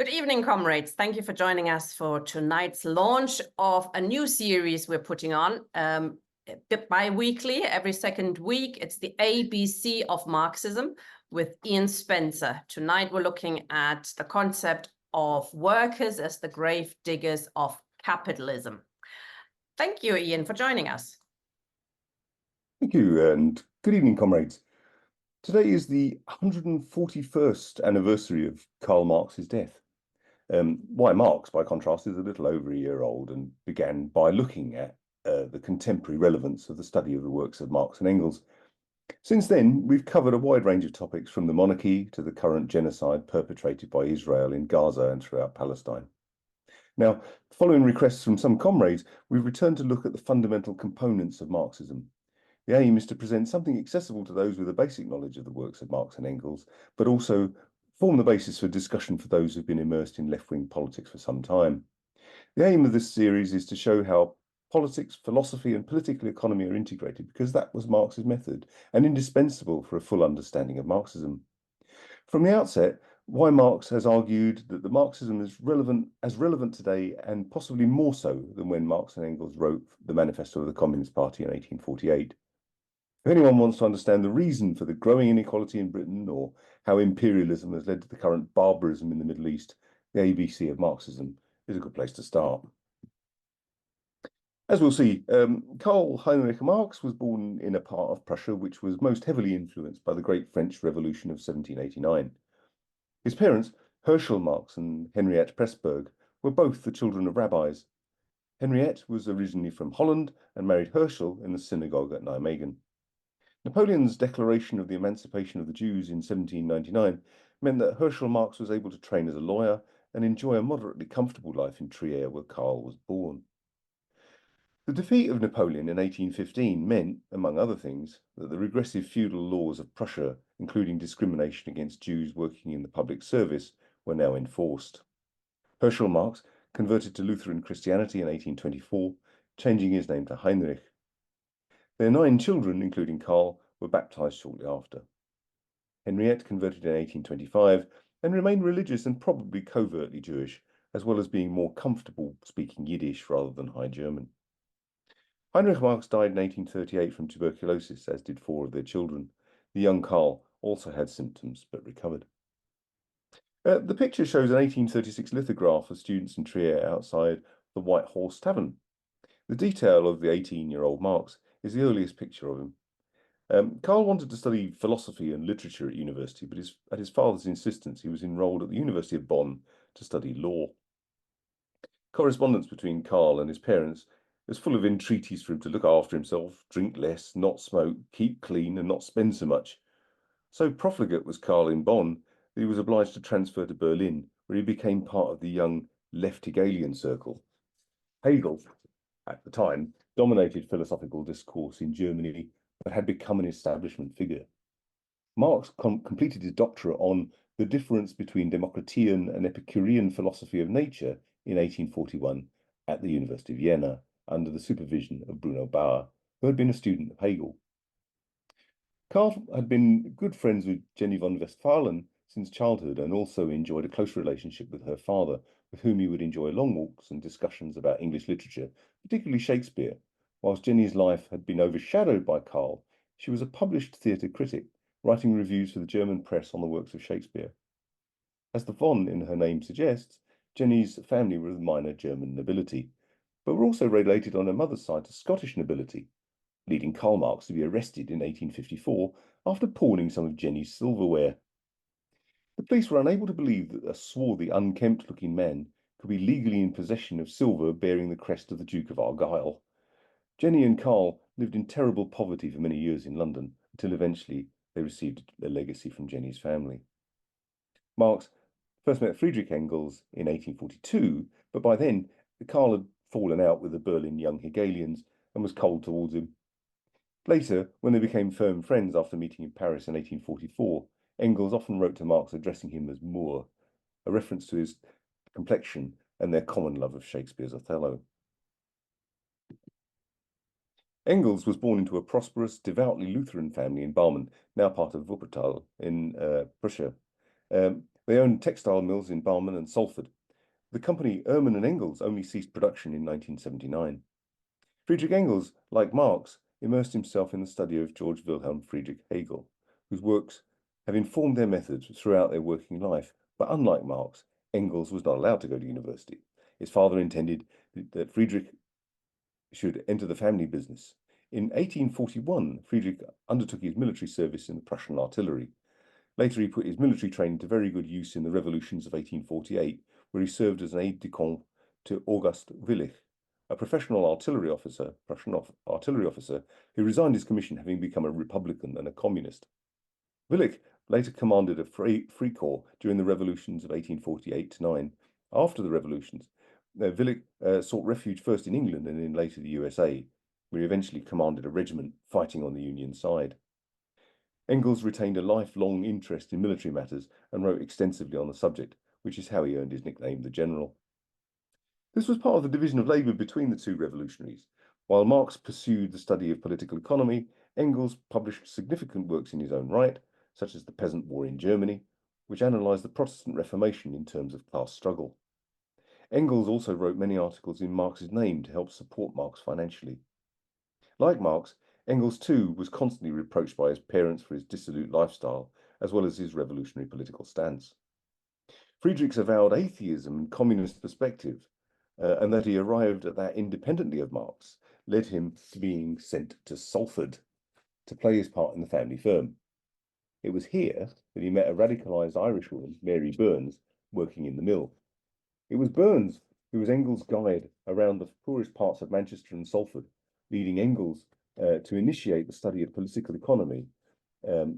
Good evening, comrades. Thank you for joining us for tonight's launch of a new series we're putting on bi-weekly, every second week. It's the ABC of Marxism with Ian Spencer. Tonight, we're looking at the concept of workers as the grave diggers of capitalism. Thank you, Ian, for joining us. Thank you, and good evening, comrades. Today is the 141st anniversary of Karl Marx's death. Why Marx, by contrast, is a little over a year old and began by looking at the contemporary relevance of the study of the works of Marx and Engels. Since then, we've covered a wide range of topics from the monarchy to the current genocide perpetrated by Israel in Gaza and throughout Palestine. Now, following requests from some comrades, we've returned to look at the fundamental components of Marxism. The aim is to present something accessible to those with a basic knowledge of the works of Marx and Engels, but also form the basis for discussion for those who've been immersed in left-wing politics for some time. The aim of this series is to show how politics, philosophy, and political economy are integrated, because that was Marx's method and indispensable for a full understanding of Marxism. From the outset, why Marx has argued that the Marxism is relevant today, and possibly more so than when Marx and Engels wrote the Manifesto of the Communist Party in 1848. If anyone wants to understand the reason for the growing inequality in Britain, or how imperialism has led to the current barbarism in the Middle East, the ABC of Marxism is a good place to start. As we'll see, Karl Heinrich Marx was born in a part of Prussia which was most heavily influenced by the Great French Revolution of 1789. His parents, Herschel Marx and Henriette Pressburg, were both the children of rabbis. Henriette was originally from Holland and married Herschel in the synagogue at Nijmegen. Napoleon's declaration of the emancipation of the Jews in 1799 meant that Herschel Marx was able to train as a lawyer and enjoy a moderately comfortable life in Trier, where Karl was born. The defeat of Napoleon in 1815 meant, among other things, that the regressive feudal laws of Prussia, including discrimination against Jews working in the public service, were now enforced. Herschel Marx converted to Lutheran Christianity in 1824, changing his name to Heinrich. Their 9 children, including Karl, were baptized shortly after. Henriette converted in 1825 and remained religious and probably covertly Jewish, as well as being more comfortable speaking Yiddish rather than High German. Heinrich Marx died in 1838 from tuberculosis, as did 4 of their children. The young Karl also had symptoms but recovered. The picture shows an 1836 lithograph of students in Trier outside the White Horse Tavern. The detail of the 18-year-old Marx is the earliest picture of him. Karl wanted to study philosophy and literature at university, but at his father's insistence, he was enrolled at the University of Bonn to study law. Correspondence between Karl and his parents was full of entreaties for him to look after himself, drink less, not smoke, keep clean, and not spend so much. So profligate was Karl in Bonn that he was obliged to transfer to Berlin, where he became part of the young left Hegelian circle. Hegel, at the time, dominated philosophical discourse in Germany, but had become an establishment figure. Marx completed his doctorate on the difference between Democritean and Epicurean philosophy of nature in 1841 at the University of Vienna, under the supervision of Bruno Bauer, who had been a student of Hegel. Karl had been good friends with Jenny von Westphalen since childhood, and also enjoyed a close relationship with her father, with whom he would enjoy long walks and discussions about English literature, particularly Shakespeare. Whilst Jenny's life had been overshadowed by Karl, she was a published theatre critic, writing reviews for the German press on the works of Shakespeare. As the von in her name suggests, Jenny's family were of minor German nobility, but were also related on her mother's side to Scottish nobility, leading Karl Marx to be arrested in 1854 after pawning some of Jenny's silverware. The police were unable to believe that a swarthy, unkempt-looking man could be legally in possession of silver bearing the crest of the Duke of Argyll. Jenny and Karl lived in terrible poverty for many years in London, until eventually they received a legacy from Jenny's family. Marx first met Friedrich Engels in 1842, but by then Karl had fallen out with the Berlin Young Hegelians and was cold towards him. Later, when they became firm friends after meeting in Paris in 1844, Engels often wrote to Marx addressing him as Moor, a reference to his complexion and their common love of Shakespeare's Othello. Engels was born into a prosperous, devoutly Lutheran family in Barmen, now part of Wuppertal in Prussia. They owned textile mills in Barmen and Salford. The company Ehrmann and Engels only ceased production in 1979. Friedrich Engels, like Marx, immersed himself in the study of George Wilhelm Friedrich Hegel, whose works have informed their methods throughout their working life. But unlike Marx, Engels was not allowed to go to university. His father intended that Friedrich should enter the family business. In 1841, Friedrich undertook his military service in the Prussian artillery. Later, he put his military training to very good use in the revolutions of 1848, where he served as an aide-de-camp to August Willich, a professional artillery officer, Prussian artillery officer, who resigned his commission having become a Republican and a communist. Willich later commanded a free corps during the revolutions of 1848-9. After the revolutions, Willich sought refuge first in England and then later the USA, where he eventually commanded a regiment fighting on the Union side. Engels retained a lifelong interest in military matters and wrote extensively on the subject, which is how he earned his nickname, the General. This was part of the division of labour between the two revolutionaries. While Marx pursued the study of political economy, Engels published significant works in his own right, such as The Peasant War in Germany, which analysed the Protestant Reformation in terms of class struggle. Engels also wrote many articles in Marx's name to help support Marx financially. Like Marx, Engels too was constantly reproached by his parents for his dissolute lifestyle, as well as his revolutionary political stance. Friedrich's avowed atheism and communist perspective, and that he arrived at that independently of Marx, led him to being sent to Salford to play his part in the family firm. It was here that he met a radicalised Irishwoman, Mary Burns, working in the mill. It was Burns who was Engels' guide around the poorest parts of Manchester and Salford, leading Engels to initiate the study of political economy, the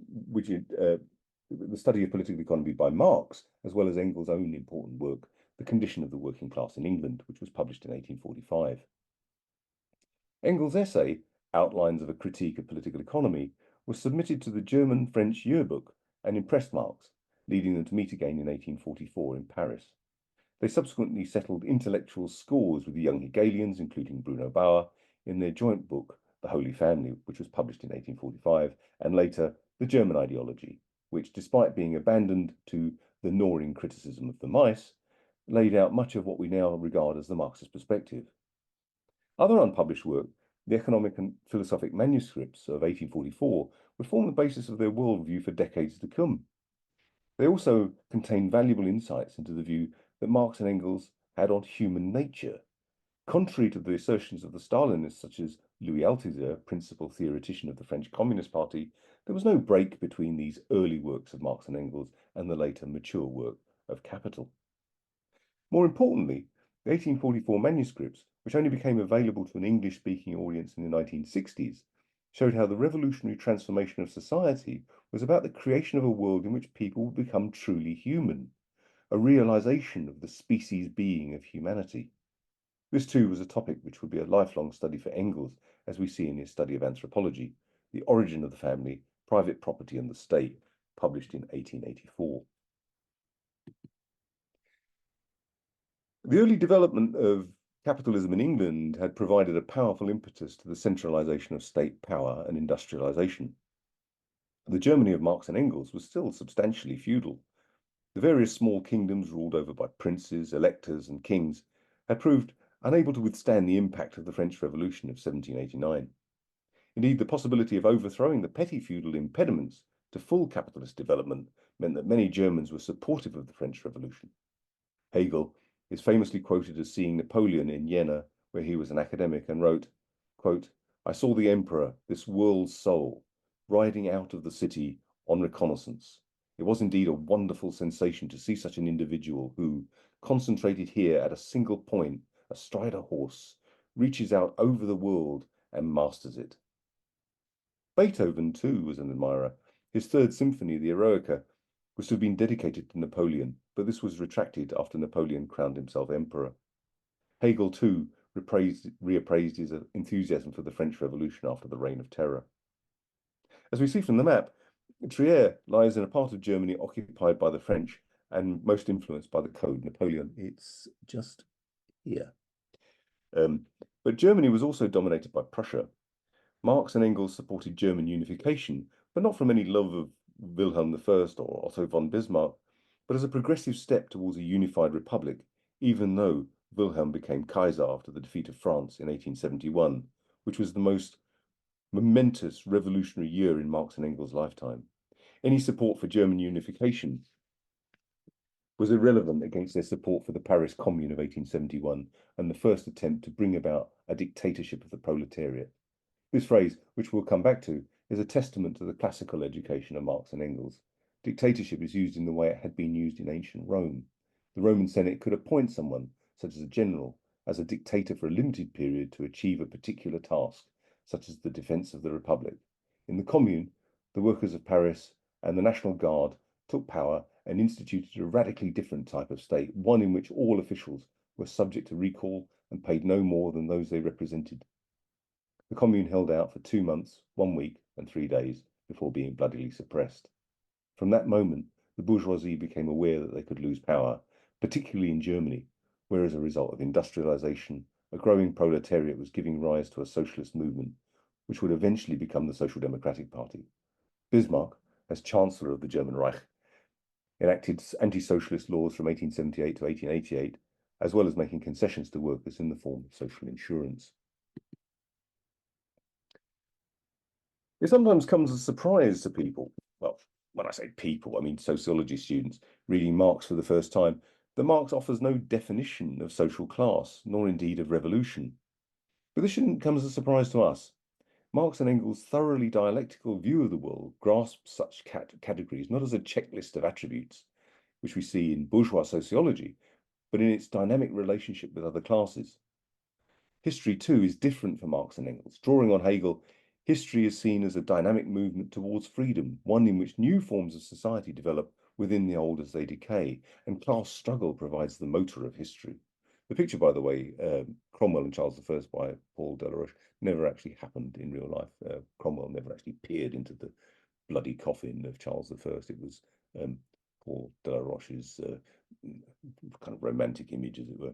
study of political economy by Marx, as well as Engels' own important work, The Condition of the Working Class in England, which was published in 1845. Engels' essay, Outlines of a Critique of Political Economy, was submitted to the German-French yearbook and impressed Marx, leading them to meet again in 1844 in Paris. They subsequently settled intellectual scores with the young Hegelians, including Bruno Bauer, in their joint book, The Holy Family, which was published in 1845, and later, The German Ideology, which, despite being abandoned to the gnawing criticism of the mice, laid out much of what we now regard as the Marxist perspective. Other unpublished work, the economic and philosophic manuscripts of 1844, would form the basis of their worldview for decades to come. They also contain valuable insights into the view that Marx and Engels had on human nature. Contrary to the assertions of the Stalinists, such as Louis Althusser, principal theoretician of the French Communist Party, there was no break between these early works of Marx and Engels and the later mature work of Capital. More importantly, the 1844 manuscripts, which only became available to an English-speaking audience in the 1960s, showed how the revolutionary transformation of society was about the creation of a world in which people would become truly human, a realization of the species being of humanity. This too was a topic which would be a lifelong study for Engels, as we see in his study of anthropology, The Origin of the Family, Private Property and the State, published in 1884. The early development of capitalism in England had provided a powerful impetus to the centralization of state power and industrialization. The Germany of Marx and Engels was still substantially feudal. The various small kingdoms ruled over by princes, electors, and kings had proved unable to withstand the impact of the French Revolution of 1789. Indeed, the possibility of overthrowing the petty feudal impediments to full capitalist development meant that many Germans were supportive of the French Revolution. Hegel is famously quoted as seeing Napoleon in Jena, where he was an academic, and wrote, quote, "I saw the emperor, this world's soul, riding out of the city on reconnaissance. It was indeed a wonderful sensation to see such an individual who, concentrated here at a single point, astride a horse, reaches out over the world and masters it." Beethoven, too, was an admirer. His Third Symphony, the Eroica, was to have been dedicated to Napoleon, but this was retracted after Napoleon crowned himself emperor. Hegel, too, reappraised his enthusiasm for the French Revolution after the Reign of Terror. As we see from the map, Trier lies in a part of Germany occupied by the French and most influenced by the Code Napoleon. It's just here. But Germany was also dominated by Prussia. Marx and Engels supported German unification, but not from any love of Wilhelm I or Otto von Bismarck, but as a progressive step towards a unified republic, even though Wilhelm became Kaiser after the defeat of France in 1871, which was the most momentous revolutionary year in Marx and Engels' lifetime. Any support for German unification was irrelevant against their support for the Paris Commune of 1871 and the first attempt to bring about a dictatorship of the proletariat. This phrase, which we'll come back to, is a testament to the classical education of Marx and Engels. Dictatorship is used in the way it had been used in ancient Rome. The Roman Senate could appoint someone, such as a general, as a dictator for a limited period to achieve a particular task, such as the defense of the Republic. In the Commune, the workers of Paris and the National Guard took power and instituted a radically different type of state, one in which all officials were subject to recall and paid no more than those they represented. The Commune held out for 2 months, 1 week, and 3 days before being bloodily suppressed. From that moment, the bourgeoisie became aware that they could lose power, particularly in Germany, where as a result of industrialization, a growing proletariat was giving rise to a socialist movement, which would eventually become the Social Democratic Party. Bismarck, as Chancellor of the German Reich, enacted anti-socialist laws from 1878 to 1888, as well as making concessions to workers in the form of social insurance. It sometimes comes as a surprise to people, well, when I say people, I mean sociology students, reading Marx for the first time, that Marx offers no definition of social class, nor indeed of revolution. But this shouldn't come as a surprise to us. Marx and Engels' thoroughly dialectical view of the world grasps such categories not as a checklist of attributes, which we see in bourgeois sociology, but in its dynamic relationship with other classes. History, too, is different for Marx and Engels. Drawing on Hegel, history is seen as a dynamic movement towards freedom, one in which new forms of society develop within the old as they decay, and class struggle provides the motor of history. The picture, by the way, Cromwell and Charles I by Paul Delaroche, never actually happened in real life. Cromwell never actually peered into the bloody coffin of Charles I. It was Paul Delaroche's kind of romantic image, as it were.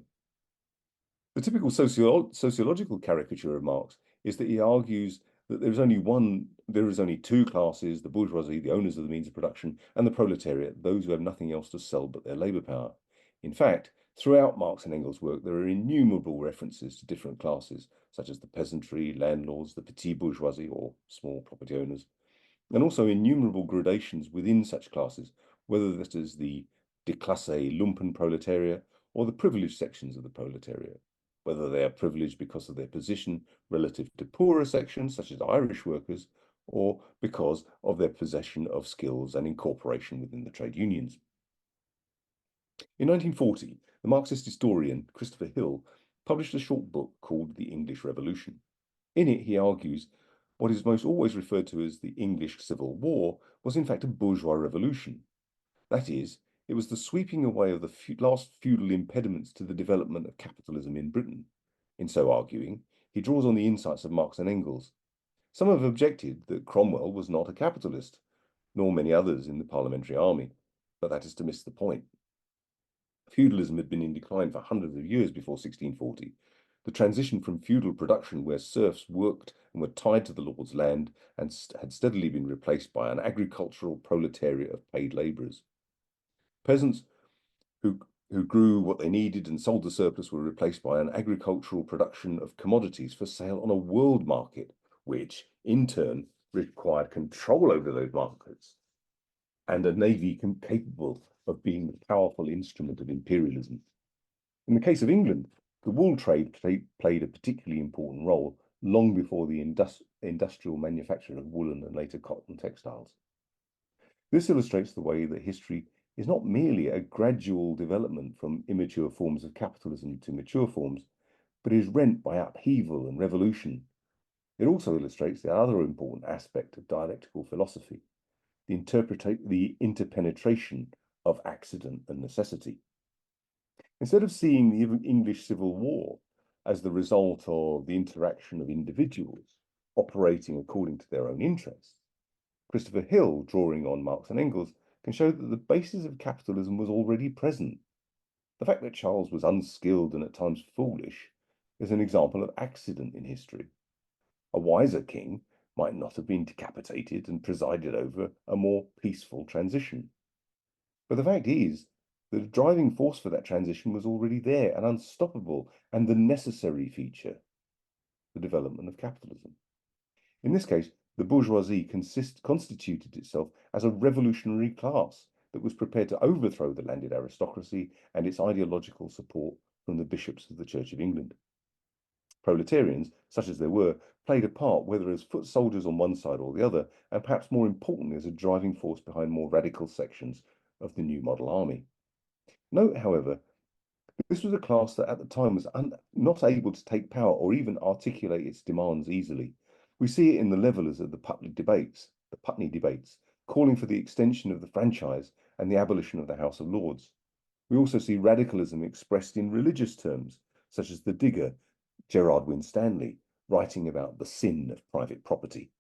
The typical sociological caricature of Marx is that he argues that there is only two classes: the bourgeoisie, the owners of the means of production, and the proletariat, those who have nothing else to sell but their labour power. In fact, throughout Marx and Engels' work, there are innumerable references to different classes, such as the peasantry, landlords, the petit bourgeoisie, or small property owners, and also innumerable gradations within such classes, whether that is the déclassé lumpen proletariat or the privileged sections of the proletariat, whether they are privileged because of their position relative to poorer sections, such as Irish workers, or because of their possession of skills and incorporation within the trade unions. In 1940, the Marxist historian Christopher Hill published a short book called The English Revolution. In it, he argues what is most always referred to as the English Civil War was in fact a bourgeois revolution. That is, it was the sweeping away of the last feudal impediments to the development of capitalism in Britain. In so arguing, he draws on the insights of Marx and Engels. Some have objected that Cromwell was not a capitalist, nor many others in the parliamentary army, but that is to miss the point. Feudalism had been in decline for hundreds of years before 1640. The transition from feudal production, where serfs worked and were tied to the lord's land, and had steadily been replaced by an agricultural proletariat of paid labourers. Peasants who grew what they needed and sold the surplus were replaced by an agricultural production of commodities for sale on a world market, which in turn required control over those markets and a navy capable of being the powerful instrument of imperialism. In the case of England, the wool trade played a particularly important role long before the industrial manufacture of woolen and later cotton textiles. This illustrates the way that history is not merely a gradual development from immature forms of capitalism to mature forms, but is rent by upheaval and revolution. It also illustrates the other important aspect of dialectical philosophy, the interpenetration of accident and necessity. Instead of seeing the English Civil War as the result of the interaction of individuals operating according to their own interests, Christopher Hill, drawing on Marx and Engels, can show that the basis of capitalism was already present. The fact that Charles was unskilled and at times foolish is an example of accident in history. A wiser king might not have been decapitated and presided over a more peaceful transition. But the fact is that the driving force for that transition was already there and unstoppable, and the necessary feature, the development of capitalism. In this case, the bourgeoisie constituted itself as a revolutionary class that was prepared to overthrow the landed aristocracy and its ideological support from the bishops of the Church of England. Proletarians, such as there were, played a part, whether as foot soldiers on one side or the other, and perhaps more importantly, as a driving force behind more radical sections of the new model army. Note, however, this was a class that at the time was not able to take power or even articulate its demands easily. We see it in the levellers of the Putney debates, calling for the extension of the franchise and the abolition of the House of Lords. We also see radicalism expressed in religious terms, such as the digger Gerard Winstanley, writing about the sin of private property.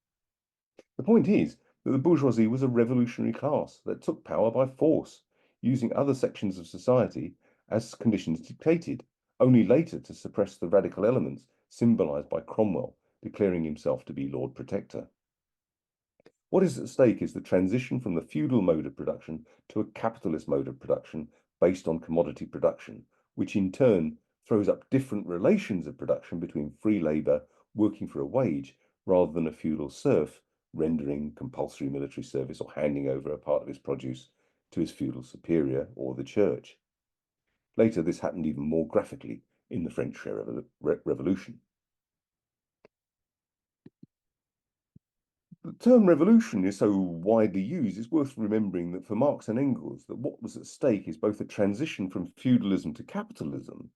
The point is that the bourgeoisie was a revolutionary class that took power by force, using other sections of society as conditions dictated, only later to suppress the radical elements symbolized by Cromwell, declaring himself to be Lord Protector. What is at stake is the transition from the feudal mode of production to a capitalist mode of production based on commodity production, which in turn throws up different relations of production between free labour working for a wage rather than a feudal serf rendering compulsory military service or handing over a part of his produce to his feudal superior or the church. Later, this happened even more graphically in the French Revolution. The term revolution is so widely used, it's worth remembering that for Marx and Engels, that what was at stake is both a transition from feudalism to capitalism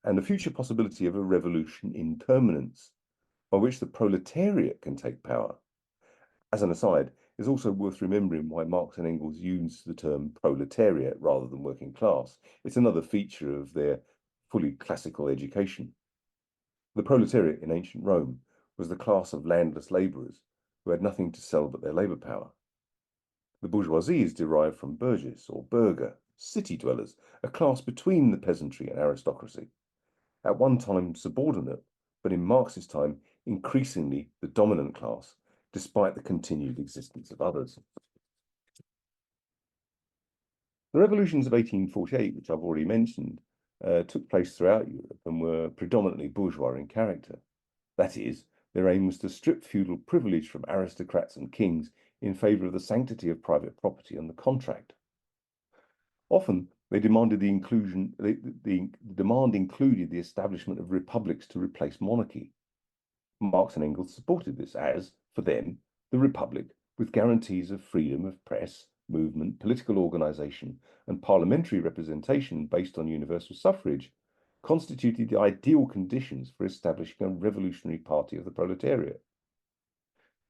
and the future possibility of a revolution in permanence, by which the proletariat can take power. As an aside, it's also worth remembering why Marx and Engels used the term proletariat rather than working class. It's another feature of their fully classical education. The proletariat in ancient Rome was the class of landless labourers who had nothing to sell but their labour power. The bourgeoisie is derived from burgess or burgher, city dwellers, a class between the peasantry and aristocracy. At one time subordinate, but in Marx's time increasingly the dominant class, despite the continued existence of others. The revolutions of 1848, which I've already mentioned, took place throughout Europe and were predominantly bourgeois in character. That is, their aim was to strip feudal privilege from aristocrats and kings in favour of the sanctity of private property and the contract. Often, they demanded the demand included the establishment of republics to replace monarchy. Marx and Engels supported this as, for them, the republic, with guarantees of freedom of press, movement, political organisation, and parliamentary representation based on universal suffrage, constituted the ideal conditions for establishing a revolutionary party of the proletariat.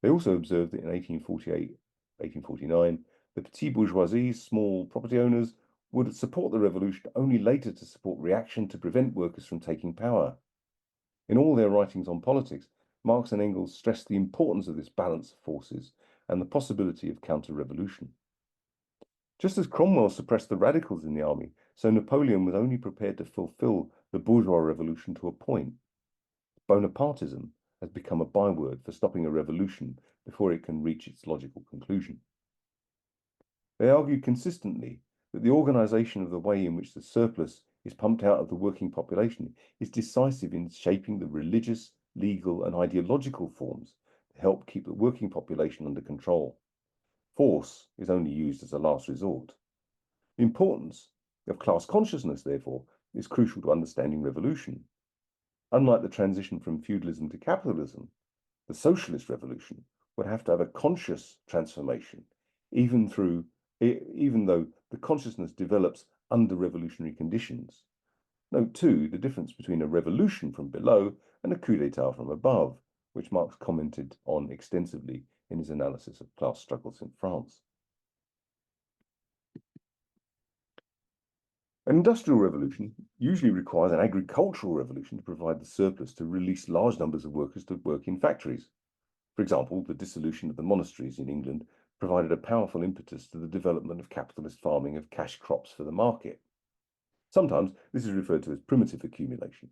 They also observed that in 1848-1849, the petit bourgeoisie, small property owners, would support the revolution only later to support reaction to prevent workers from taking power. In all their writings on politics, Marx and Engels stressed the importance of this balance of forces and the possibility of counter-revolution. Just as Cromwell suppressed the radicals in the army, so Napoleon was only prepared to fulfill the bourgeois revolution to a point. Bonapartism has become a byword for stopping a revolution before it can reach its logical conclusion. They argued consistently that the organisation of the way in which the surplus is pumped out of the working population is decisive in shaping the religious, legal, and ideological forms to help keep the working population under control. Force is only used as a last resort. The importance of class consciousness, therefore, is crucial to understanding revolution. Unlike the transition from feudalism to capitalism, the socialist revolution would have to have a conscious transformation, even though the consciousness develops under revolutionary conditions. Note too the difference between a revolution from below and a coup d'etat from above, which Marx commented on extensively in his analysis of class struggles in France. An industrial revolution usually requires an agricultural revolution to provide the surplus to release large numbers of workers to work in factories. For example, the dissolution of the monasteries in England provided a powerful impetus to the development of capitalist farming of cash crops for the market. Sometimes this is referred to as primitive accumulation.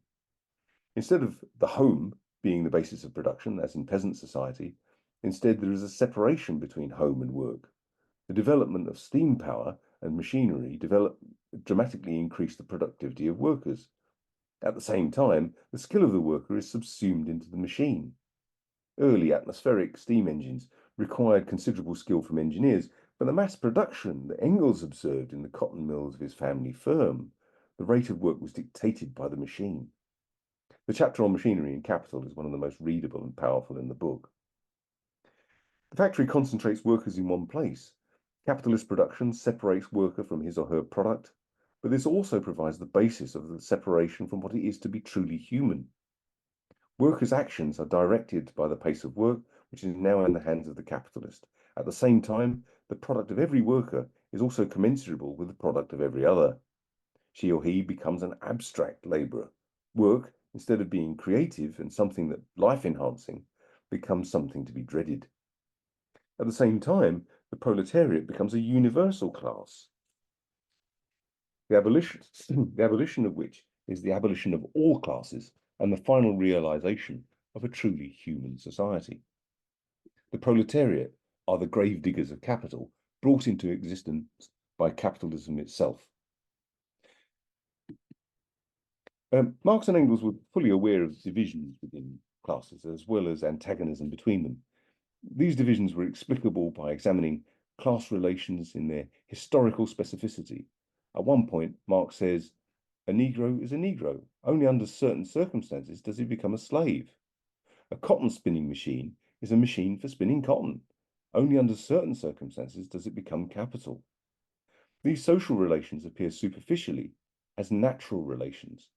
Instead of the home being the basis of production, as in peasant society, instead there is a separation between home and work. The development of steam power and machinery dramatically increase the productivity of workers. At the same time, the skill of the worker is subsumed into the machine. Early atmospheric steam engines required considerable skill from engineers, but the mass production that Engels observed in the cotton mills of his family firm, the rate of work was dictated by the machine. The chapter on machinery and capital is one of the most readable and powerful in the book. The factory concentrates workers in one place. Capitalist production separates worker from his or her product, but this also provides the basis of the separation from what it is to be truly human. Workers' actions are directed by the pace of work, which is now in the hands of the capitalist. At the same time, the product of every worker is also commensurable with the product of every other. She or he becomes an abstract laborer. Work, instead of being creative and something that life-enhancing, becomes something to be dreaded. At the same time, the proletariat becomes a universal class, the abolition of which is the abolition of all classes and the final realization of a truly human society. The proletariat are the gravediggers of capital, brought into existence by capitalism itself. Marx and Engels were fully aware of divisions within classes, as well as antagonism between them. These divisions were explicable by examining class relations in their historical specificity. At one point, Marx says, "A Negro is a Negro. Only under certain circumstances does he become a slave. A cotton spinning machine is a machine for spinning cotton. Only under certain circumstances does it become capital." These social relations appear superficially as natural relations.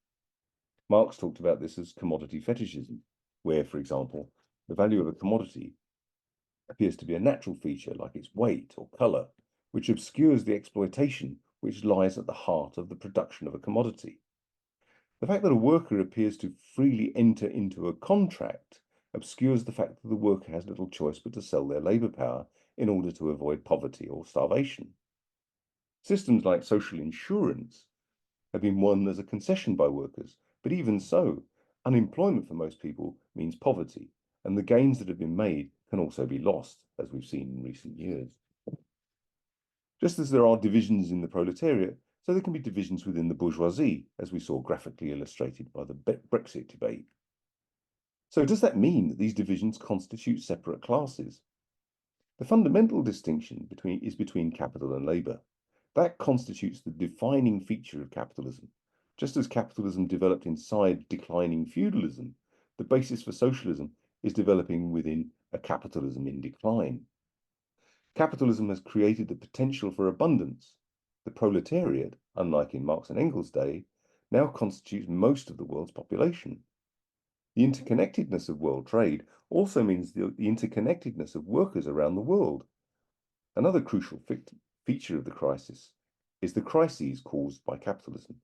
Marx talked about this as commodity fetishism, where, for example, the value of a commodity appears to be a natural feature like its weight or color, which obscures the exploitation which lies at the heart of the production of a commodity. The fact that a worker appears to freely enter into a contract obscures the fact that the worker has little choice but to sell their labor power in order to avoid poverty or starvation. Systems like social insurance have been won as a concession by workers, but even so, unemployment for most people means poverty, and the gains that have been made can also be lost, as we've seen in recent years. Just as there are divisions in the proletariat, so there can be divisions within the bourgeoisie, as we saw graphically illustrated by the Brexit debate. So does that mean that these divisions constitute separate classes? The fundamental distinction is between capital and labour. That constitutes the defining feature of capitalism. Just as capitalism developed inside declining feudalism, the basis for socialism is developing within a capitalism in decline. Capitalism has created the potential for abundance. The proletariat, unlike in Marx and Engels' day, now constitutes most of the world's population. The interconnectedness of world trade also means the interconnectedness of workers around the world. Another crucial feature of the crisis is the crises caused by capitalism,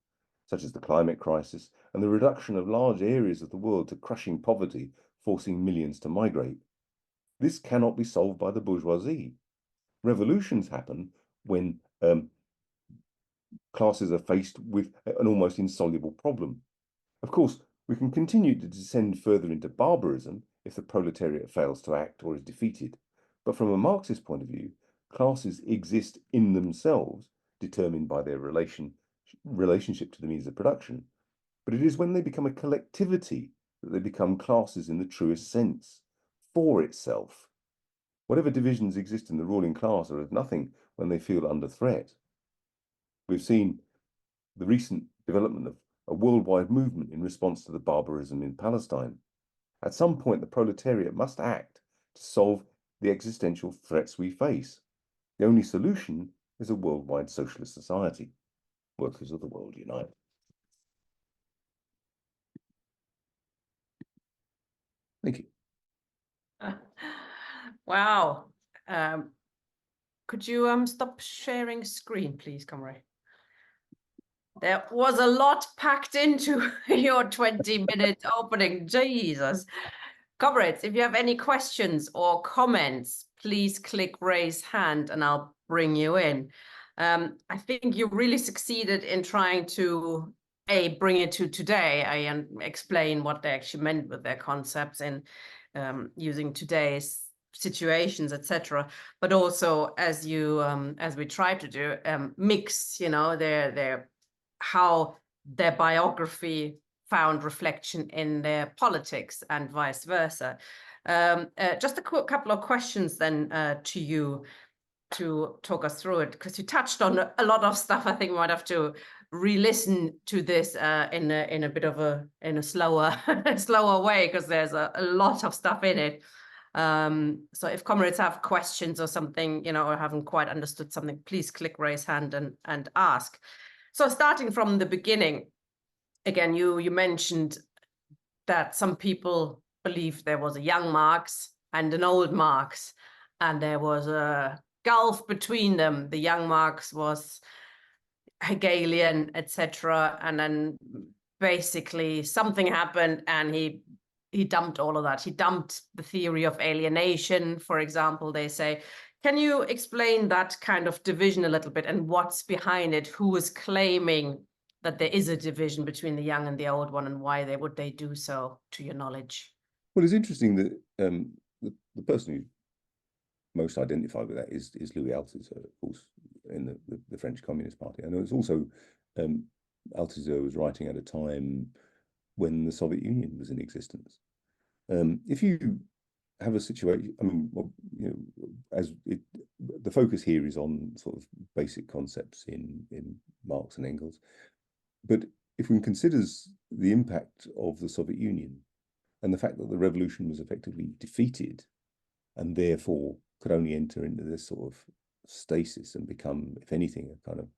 such as the climate crisis and the reduction of large areas of the world to crushing poverty, forcing millions to migrate. This cannot be solved by the bourgeoisie. Revolutions happen when classes are faced with an almost insoluble problem. Of course, we can continue to descend further into barbarism if the proletariat fails to act or is defeated. But from a Marxist point of view, classes exist in themselves, determined by their relationship to the means of production. But it is when they become a collectivity that they become classes in the truest sense, for itself. Whatever divisions exist in the ruling class are as nothing when they feel under threat. We've seen the recent development of a worldwide movement in response to the barbarism in Palestine. At some point, the proletariat must act to solve the existential threats we face. The only solution is a worldwide socialist society. Workers of the world unite. Thank you. Wow. Could you stop sharing screen, please, comrade? There was a lot packed into your 20-minute opening. Jesus. Comrades, if you have any questions or comments, please click raise hand and I'll bring you in. I think you really succeeded in trying to bring it to today and explain what they actually meant with their concepts and using today's situations, etc. But also, as we try to do, mix, their how their biography found reflection in their politics and vice versa. Just a couple of questions then to you to talk us through it, because you touched on a lot of stuff. I think we might have to re-listen to this in a bit of a slower slower way, because there's a lot of stuff in it. So if comrades have questions or something, or haven't quite understood something, please click raise hand and ask. So starting from the beginning, again, you mentioned that some people believed there was a young Marx and an old Marx, and there was a gulf between them. The young Marx was Hegelian, etc., and then basically something happened, and he dumped all of that. He dumped the theory of alienation, for example, they say. Can you explain that kind of division a little bit, and what's behind it? Who is claiming that there is a division between the young and the old one, and why would they do so, to your knowledge? Well, it's interesting that the person who most identified with that is Louis Althusser, of course, in the French Communist Party. I know it's also Althusser was writing at a time when the Soviet Union was in existence. If you have a situation, I mean, well, the focus here is on sort of basic concepts in Marx and Engels, but if one considers the impact of the Soviet Union and the fact that the revolution was effectively defeated and therefore could only enter into this sort of stasis and become, if anything, a kind of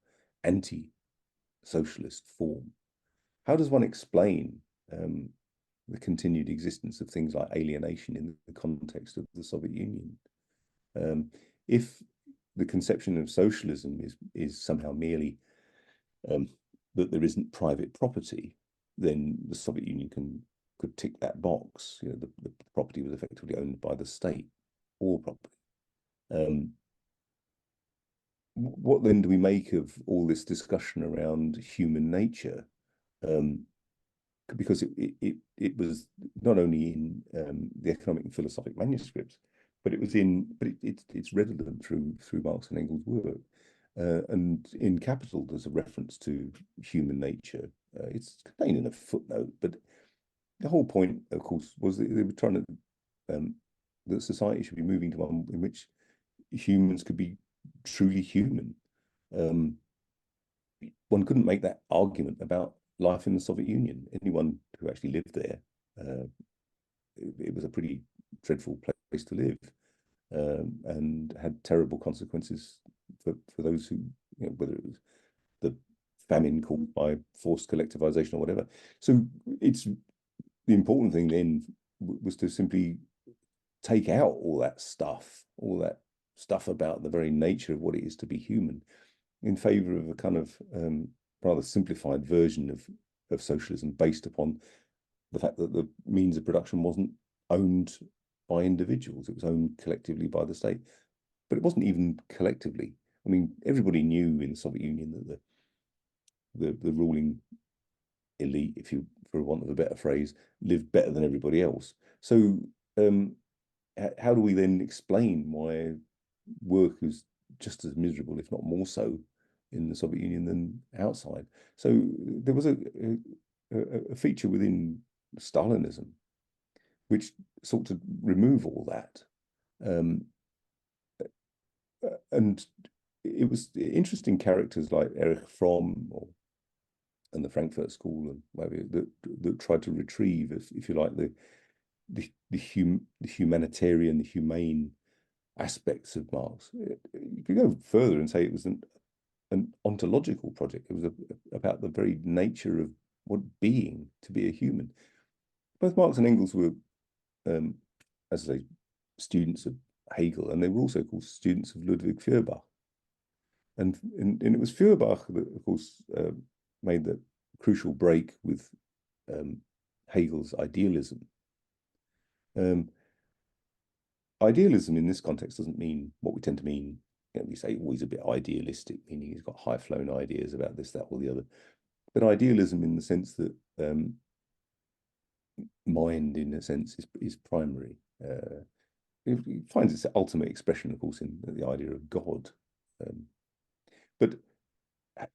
anti-socialist form, how does one explain the continued existence of things like alienation in the context of the Soviet Union? If the conception of socialism is somehow merely that there isn't private property, then the Soviet Union could tick that box. The property was effectively owned by the state, all property. What then do we make of all this discussion around human nature? Because it was not only in the economic and philosophic manuscripts, but it's redolent through Marx and Engels' work. And in Capital, there's a reference to human nature. It's contained in a footnote, but the whole point, of course, was that they were trying to that society should be moving to one in which humans could be truly human. One couldn't make that argument about life in the Soviet Union. Anyone who actually lived there, it was a pretty dreadful place to live, and had terrible consequences for those who, whether it was the famine caused by forced collectivization or whatever. So it's the important thing then was to simply take out all that stuff about the very nature of what it is to be human, in favor of a kind of rather simplified version of socialism based upon the fact that the means of production wasn't owned by individuals, it was owned collectively by the state. But it wasn't even collectively. I mean, everybody knew in the Soviet Union that the ruling elite, if you, for want of a better phrase, lived better than everybody else. So how do we then explain why work is just as miserable, if not more so, in the Soviet Union than outside? So there was a feature within Stalinism which sought to remove all that. And it was interesting characters like Erich Fromm and the Frankfurt School and whatever that tried to retrieve, if you like, the humanitarian, the humane aspects of Marx. You could go further and say it was an ontological project. It was about the very nature of what being to be a human. Both Marx and Engels were, as I say, students of Hegel, and they were also, of course, students of Ludwig Feuerbach. And it was Feuerbach that, of course, made the crucial break with Hegel's idealism. Idealism in this context doesn't mean what we tend to mean. We say always a bit idealistic, meaning he's got high-flown ideas about this, that, or the other. But idealism in the sense that mind, in a sense, is primary. it finds its ultimate expression, of course, in the idea of God. But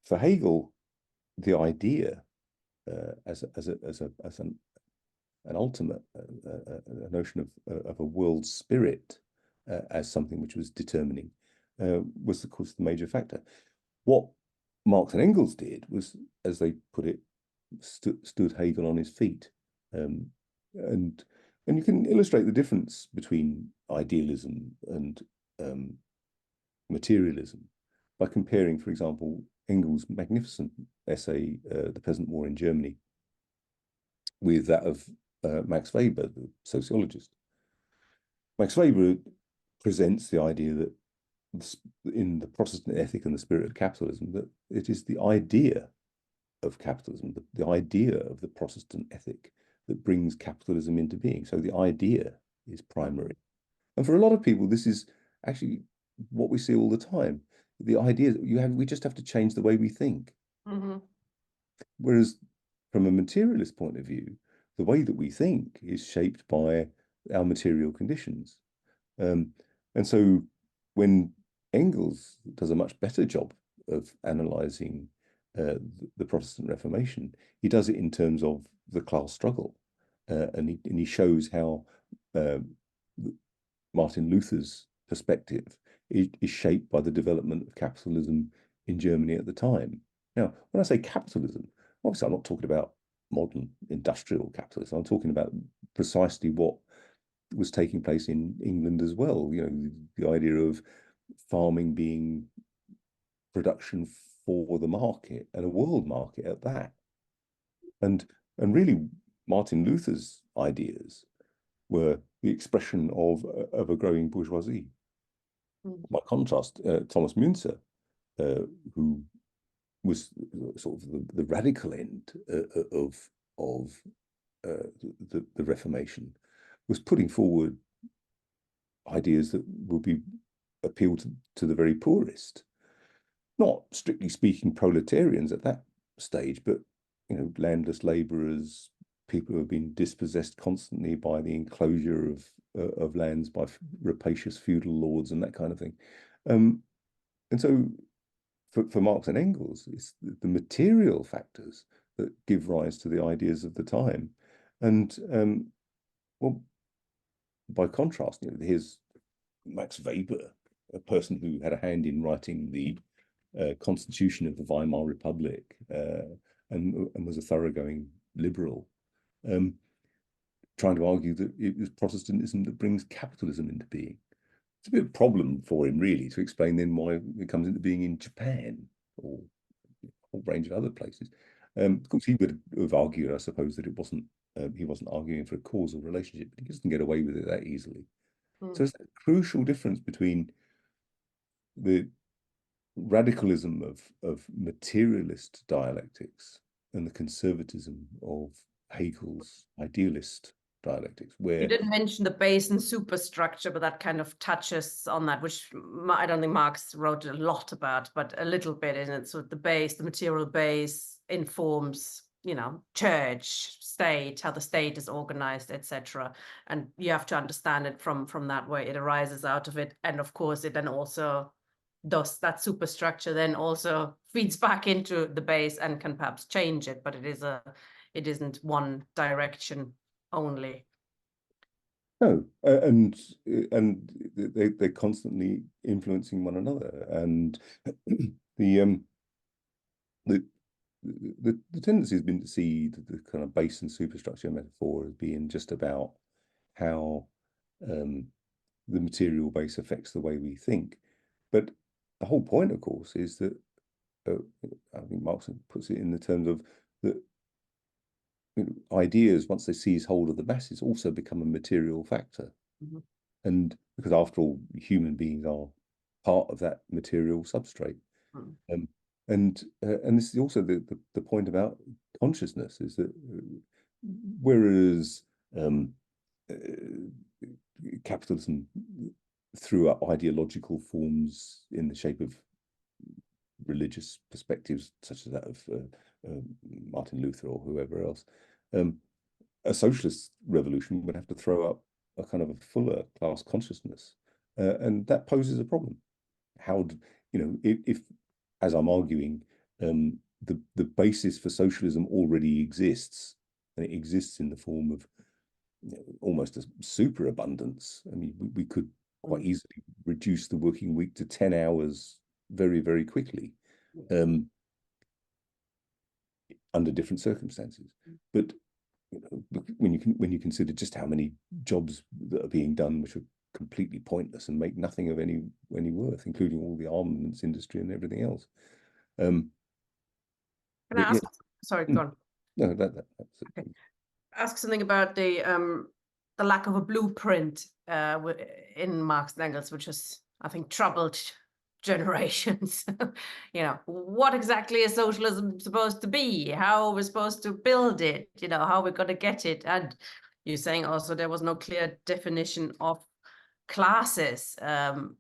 for Hegel, the idea as an ultimate, a notion of a world spirit as something which was determining, was, of course, the major factor. What Marx and Engels did was, as they put it, stood Hegel on his feet. And you can illustrate the difference between idealism and materialism by comparing, for example, Engels' magnificent essay, The Peasant War in Germany, with that of Max Weber, the sociologist. Max Weber presents the idea that in the Protestant ethic and the spirit of capitalism, that it is the idea of capitalism, the idea of the Protestant ethic that brings capitalism into being. So the idea is primary. And for a lot of people, this is actually what we see all the time. The idea that we just have to change the way we think. Mm-hmm. Whereas from a materialist point of view, the way that we think is shaped by our material conditions. And so when Engels does a much better job of analyzing the Protestant Reformation, he does it in terms of the class struggle. And he shows how Martin Luther's perspective is shaped by the development of capitalism in Germany at the time. Now, when I say capitalism, obviously I'm not talking about modern industrial capitalism. I'm talking about precisely what was taking place in England as well. You know, the idea of farming being production for the market and a world market at that. And really, Martin Luther's ideas were the expression of a growing bourgeoisie. By contrast, Thomas Müntzer, who was sort of the radical end of the Reformation, was putting forward ideas that would be appeal to the very poorest. Not strictly speaking proletarians at that stage, but landless laborers, people who have been dispossessed constantly by the enclosure of lands by rapacious feudal lords and that kind of thing. And so for Marx and Engels, it's the material factors that give rise to the ideas of the time. And well, by contrast, here's Max Weber, a person who had a hand in writing the Constitution of the Weimar Republic and was a thoroughgoing liberal, trying to argue that it was Protestantism that brings capitalism into being. It's a bit of a problem for him, really, to explain then why it comes into being in Japan or a whole range of other places. Of course, he would have argued, I suppose, that he wasn't arguing for a causal relationship, but he doesn't get away with it that easily. So it's a crucial difference between the radicalism of materialist dialectics and the conservatism of Hegel's idealist dialectics, where you didn't mention the base and superstructure, but that kind of touches on that, which I don't think Marx wrote a lot about, but a little bit in it. So the base, the material base, informs, church, state, how the state is organized, etc. And you have to understand it from that way. It arises out of it, and of course, it then also does that superstructure then also feeds back into the base and can perhaps change it, but it isn't one direction only. no, and they're constantly influencing one another, and the tendency has been to see the kind of base and superstructure metaphor as being just about how the material base affects the way we think, but the whole point, of course, is that I think Marx puts it in the terms of that ideas, once they seize hold of the masses, also become a material factor. Mm-hmm. And because after all, human beings are part of that material substrate. Mm-hmm. And this is also the point about consciousness, is that whereas capitalism threw up ideological forms in the shape of religious perspectives, such as that of Martin Luther or whoever else, a socialist revolution would have to throw up a kind of a fuller class consciousness, and that poses a problem. How do, if as I'm arguing, the basis for socialism already exists, and it exists in the form of almost a superabundance. I mean, we could quite easily reduce the working week to 10 hours very, very quickly, under different circumstances. But when you consider just how many jobs that are being done which are completely pointless and make nothing of any worth, including all the armaments industry and everything else. Can I ask? Sorry, go on. No, that's okay. Ask something about the lack of a blueprint in Marx and Engels, which has, I think, troubled generations. What exactly is socialism supposed to be? How are we supposed to build it? How we're going to get it? And you're saying also there was no clear definition of classes, and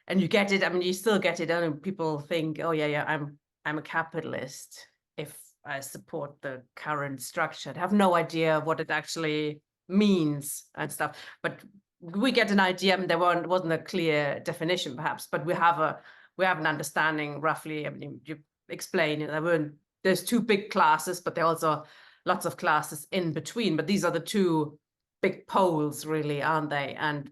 and you get it. I mean, you still get it. And people think, oh yeah, I'm a capitalist if I support the current structure. I have no idea what it actually means and stuff. But we get an idea. I mean, there wasn't a clear definition, perhaps, but we have an understanding roughly. I mean, you explain it. There's two big classes, but there are also lots of classes in between. But these are the two big poles, really, aren't they? And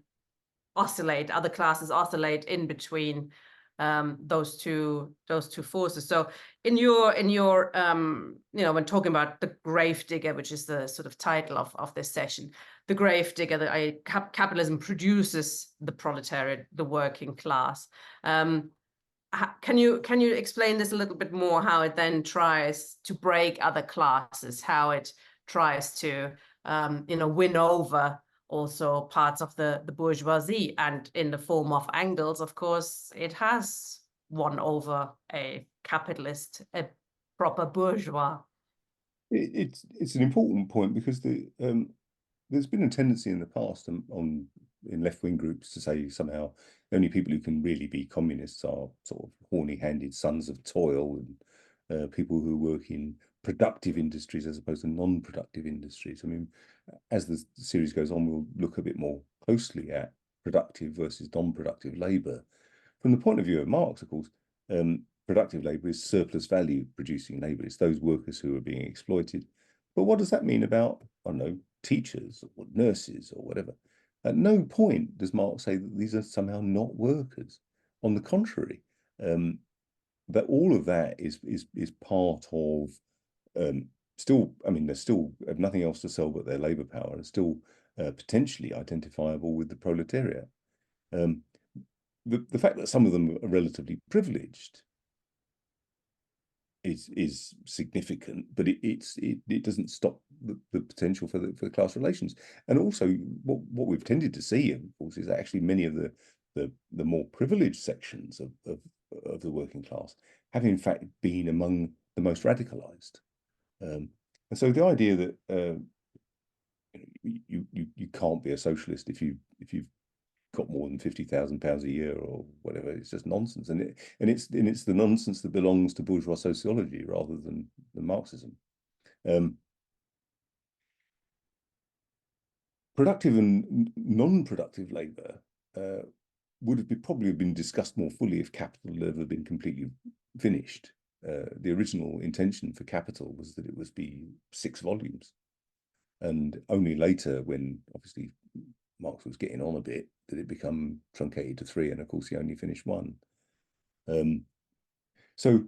other classes oscillate in between those two forces. So in your when talking about the gravedigger, which is the sort of title of this session, the gravedigger, capitalism produces the proletariat, the working class. Can you explain this a little bit more, how it then tries to break other classes, how it tries to win over also parts of the bourgeoisie, and in the form of Engels, of course, it has won over a capitalist, a proper bourgeois. It's an important point, because there's been a tendency in the past in left-wing groups to say somehow only people who can really be communists are sort of horny-handed sons of toil, and people who work in productive industries as opposed to non-productive industries. I mean, as the series goes on, we'll look a bit more closely at productive versus non-productive labour. From the point of view of Marx, of course, productive labour is surplus value producing labour. It's those workers who are being exploited. But what does that mean about, I don't know, teachers or nurses or whatever? At no point does Marx say that these are somehow not workers. On the contrary, that all of that is part of still, I mean, they still have nothing else to sell but their labour power, and still potentially identifiable with the proletariat. The fact that some of them are relatively privileged is significant, but it doesn't stop the potential for the class relations. And also, what we've tended to see, of course, is that actually many of the more privileged sections of the working class have in fact been among the most radicalized. And so the idea that you can't be a socialist if you've got more than £50,000 a year or whatever, it's just nonsense. And it's the nonsense that belongs to bourgeois sociology rather than Marxism. Productive and non-productive labour would have probably been discussed more fully if Capital had ever been completely finished. The original intention for Capital was that it was be 6 volumes, and only later, when obviously Marx was getting on a bit, did it become truncated to 3, and of course he only finished 1. So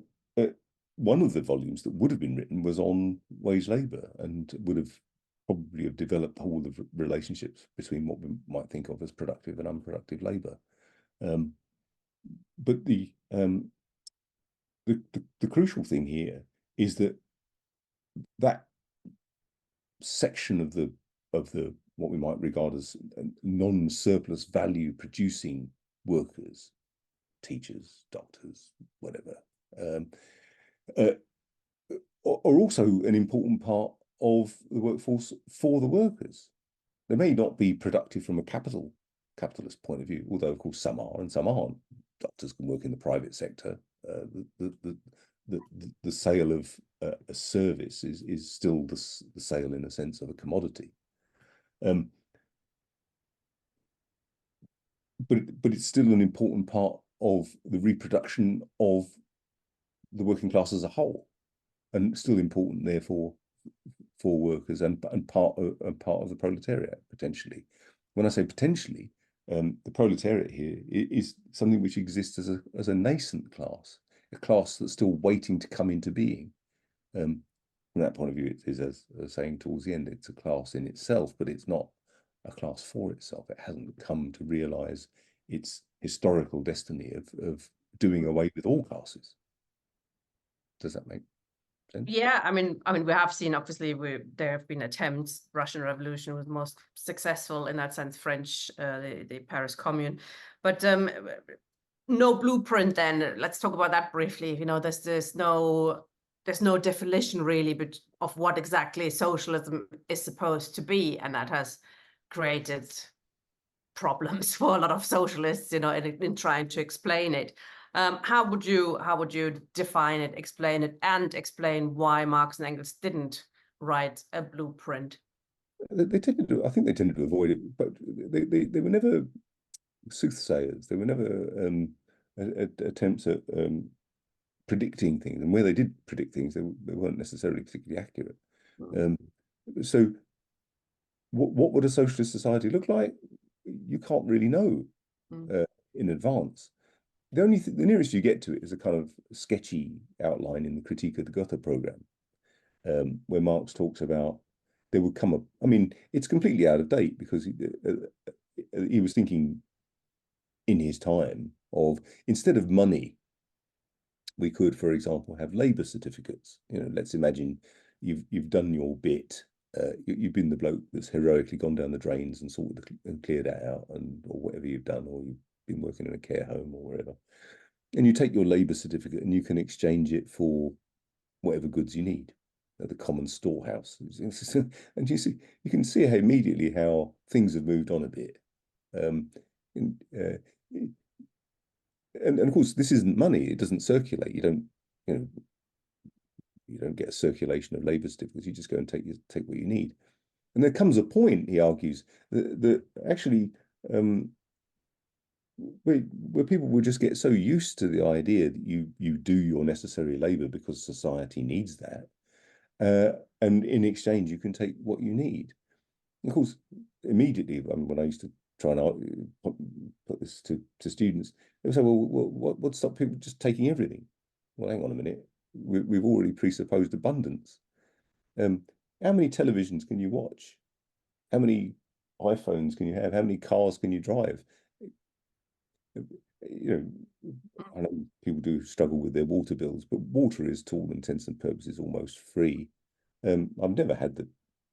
one of the volumes that would have been written was on wage labour, and would have probably have developed all the relationships between what we might think of as productive and unproductive labour. But the crucial thing here is that section of the what we might regard as non-surplus value producing workers, teachers, doctors, whatever, are also an important part of the workforce for the workers. They may not be productive from a capitalist point of view, although of course some are and some aren't. Doctors can work in the private sector. The sale of a service is still the sale, in a sense, of a commodity. Um, but it's still an important part of the reproduction of the working class as a whole, and still important, therefore, for workers and part of the proletariat potentially. When I say potentially, the proletariat here is something which exists as a nascent class, a class that's still waiting to come into being. From that point of view, it is, as I was saying towards the end, it's a class in itself, but it's not a class for itself. It hasn't come to realize its historical destiny of doing away with all classes. Does that make sense? Yeah, I mean, we have seen, obviously, there have been attempts. Russian Revolution was most successful in that sense, French, the Paris Commune, but no blueprint. Then let's talk about that briefly. You know, there's no definition really, but of what exactly socialism is supposed to be, and that has created problems for a lot of socialists, you know, in trying to explain it. How would you define it, explain it, and explain why Marx and Engels didn't write a blueprint? They tended to, I think they tended to avoid it, but they were never soothsayers. They were never attempts at predicting things, and where they did predict things, they weren't necessarily particularly accurate. So, what would a socialist society look like? You can't really know in advance. The nearest you get to it is a kind of sketchy outline in the Critique of the Gotha program, where Marx talks about there would come a. I mean, it's completely out of date because he was thinking in his time of, instead of money, we could, for example, have labour certificates. You know, let's imagine you've done your bit. You've been the bloke that's heroically gone down the drains and sorted and cleared that out, or whatever you've done, or you've been working in a care home or wherever. And you take your labour certificate and you can exchange it for whatever goods you need at the common storehouse. And you can see immediately how things have moved on a bit. And of course, this isn't money. It doesn't circulate. You don't get a circulation of labour certificates. You just go and take what you need. And there comes a point, he argues, that actually where people will just get so used to the idea that you do your necessary labour because society needs that, and in exchange you can take what you need. And of course, immediately, when I used to try and put this to students, they would say, "Well, what would stop people just taking everything?" Well, hang on a minute. We've already presupposed abundance. How many televisions can you watch? How many iPhones can you have? How many cars can you drive? You know, I know people do struggle with their water bills, but water is, to all intents and purposes, almost free. I've never had the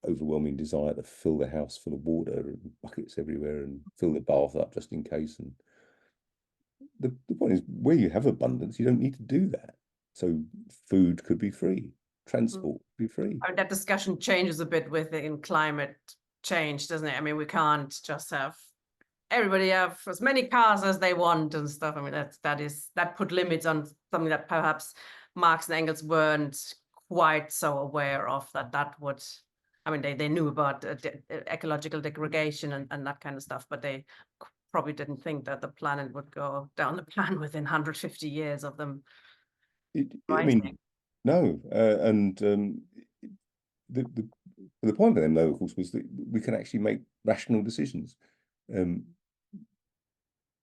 overwhelming desire to fill the house full of water and buckets everywhere and fill the bath up just in case. And the point is, where you have abundance, you don't need to do that. So food could be free, transport could be free. I mean, that discussion changes a bit within climate change, doesn't it? I mean, we can't just have everybody have as many cars as they want and stuff. I mean, that put limits on something that perhaps Marx and Engels weren't quite so aware of, that would, I mean, they knew about ecological degradation and that kind of stuff, but they probably didn't think that the planet would go down the pan within 150 years of them. I mean, no, and the point of them, though, of course, was that we can actually make rational decisions.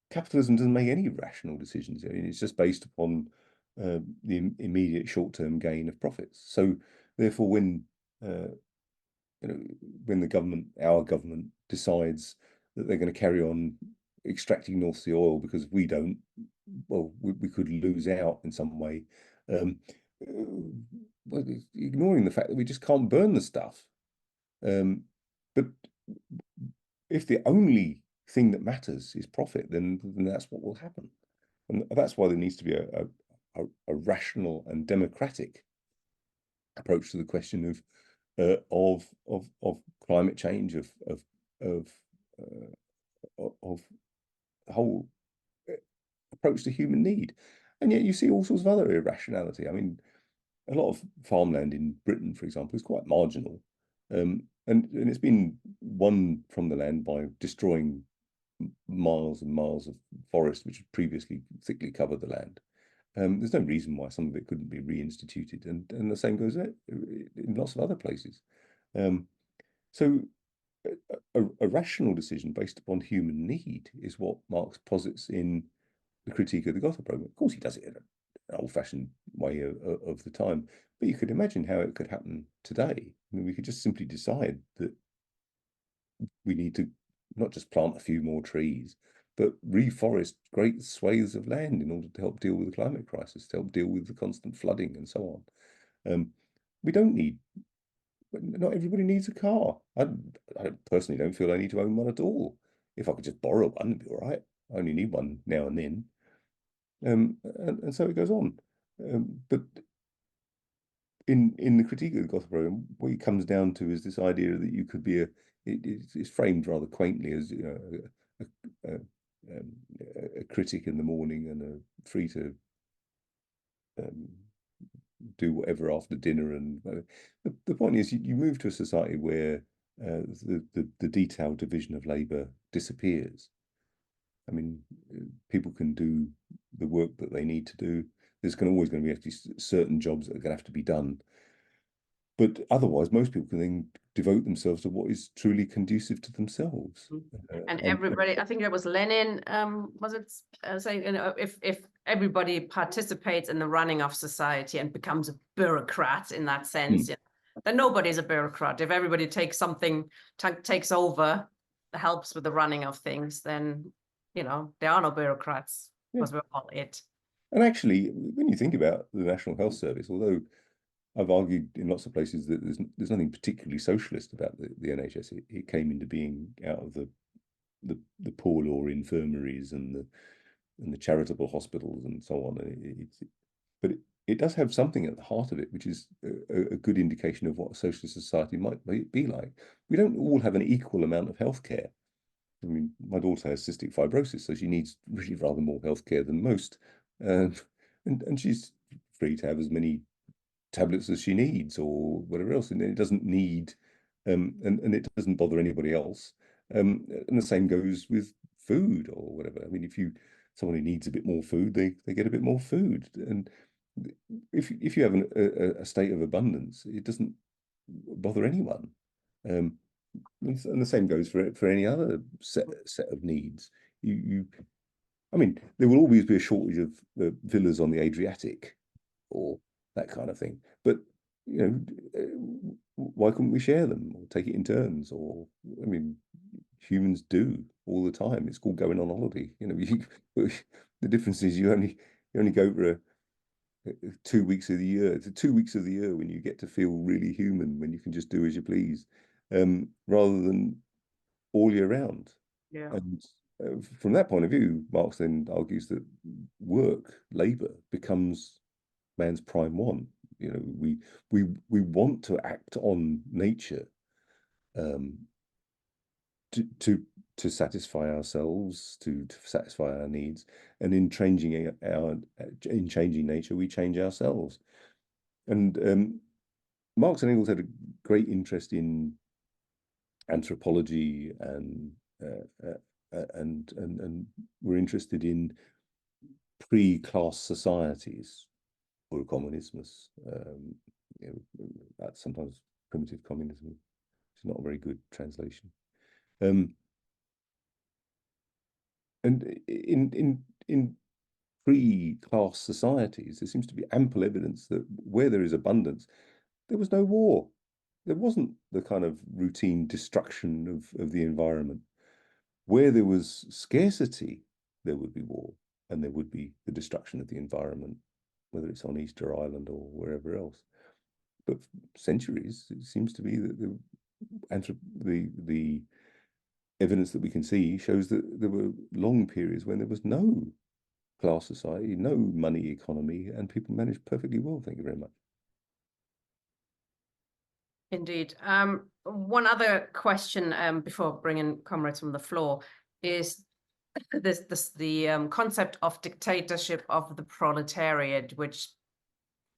Capitalism doesn't make any rational decisions. It's just based upon the immediate short-term gain of profits. So, therefore, when when our government decides that they're going to carry on extracting North Sea oil because we don't, well, we could lose out in some way. Well, ignoring the fact that we just can't burn the stuff. But if the only thing that matters is profit, then that's what will happen. And that's why there needs to be a rational and democratic approach to the question of climate change, of whole approach to human need. And yet you see all sorts of other irrationality. I mean, a lot of farmland in Britain, for example, is quite marginal. And it's been won from the land by destroying miles and miles of forest which had previously thickly covered the land. There's no reason why some of it couldn't be reinstituted, and the same goes in lots of other places. So a rational decision based upon human need is what Marx posits in the Critique of the Gotha program. Of course, he does it in an old-fashioned way of the time, but you could imagine how it could happen today. I mean, we could just simply decide that we need to not just plant a few more trees, but reforest great swathes of land in order to help deal with the climate crisis, to help deal with the constant flooding and so on. We don't need, not everybody needs a car. I personally don't feel I need to own one at all. If I could just borrow one, it'd be all right. I only need one now and then. And so it goes on. But in the Critique of the Gotha program, what it comes down to is this idea that you could be it's framed rather quaintly as, you know, a critic in the morning and free to do whatever after dinner. And the point is, you move to a society where the detailed division of labour disappears. I mean, people can do the work that they need to do. There's always going to be actually certain jobs that are going to have to be done. But otherwise, most people can then devote themselves to what is truly conducive to themselves. And everybody, I think that was Lenin, was it saying, you know, if everybody participates in the running of society and becomes a bureaucrat in that sense, you know, then nobody's a bureaucrat. If everybody takes something, takes over, helps with the running of things, then, you know, there are no bureaucrats, because we're all it. And actually, when you think about the National Health Service, although I've argued in lots of places that there's nothing particularly socialist about the NHS. It came into being out of the poor law infirmaries and the charitable hospitals and so on. But it does have something at the heart of it, which is a good indication of what a socialist society might be like. We don't all have an equal amount of healthcare. I mean, my daughter has cystic fibrosis, so she needs really rather more healthcare than most, and she's free to have as many tablets as she needs or whatever else, and it doesn't need and it doesn't bother anybody else. And the same goes with food or whatever. I mean, if someone who needs a bit more food, they get a bit more food. And if you have a state of abundance, it doesn't bother anyone. And the same goes for any other set of needs. I mean, there will always be a shortage of villas on the Adriatic or that kind of thing. But, you know, why couldn't we share them or take it in turns? Or, I mean, humans do all the time. It's called going on holiday. You know, the difference is you only go for 2 weeks of the year. It's 2 weeks of the year when you get to feel really human, when you can just do as you please, rather than all year round. Yeah. And from that point of view, Marx then argues that work, labour, becomes man's prime want. You know, we want to act on nature to satisfy ourselves, to satisfy our needs, and in changing nature, we change ourselves. And Marx and Engels had a great interest in anthropology and were interested in pre-class societies, or communismus. You know, that's sometimes primitive communism. It's not a very good translation. And in pre-class societies, there seems to be ample evidence that where there is abundance, there was no war. There wasn't the kind of routine destruction of the environment. Where there was scarcity, there would be war, and there would be the destruction of the environment, whether it's on Easter Island or wherever else. But for centuries, it seems to be that the evidence that we can see shows that there were long periods when there was no class society, no money economy, and people managed perfectly well. Thank you very much. Indeed. One other question before bringing comrades from the floor is the concept of dictatorship of the proletariat, which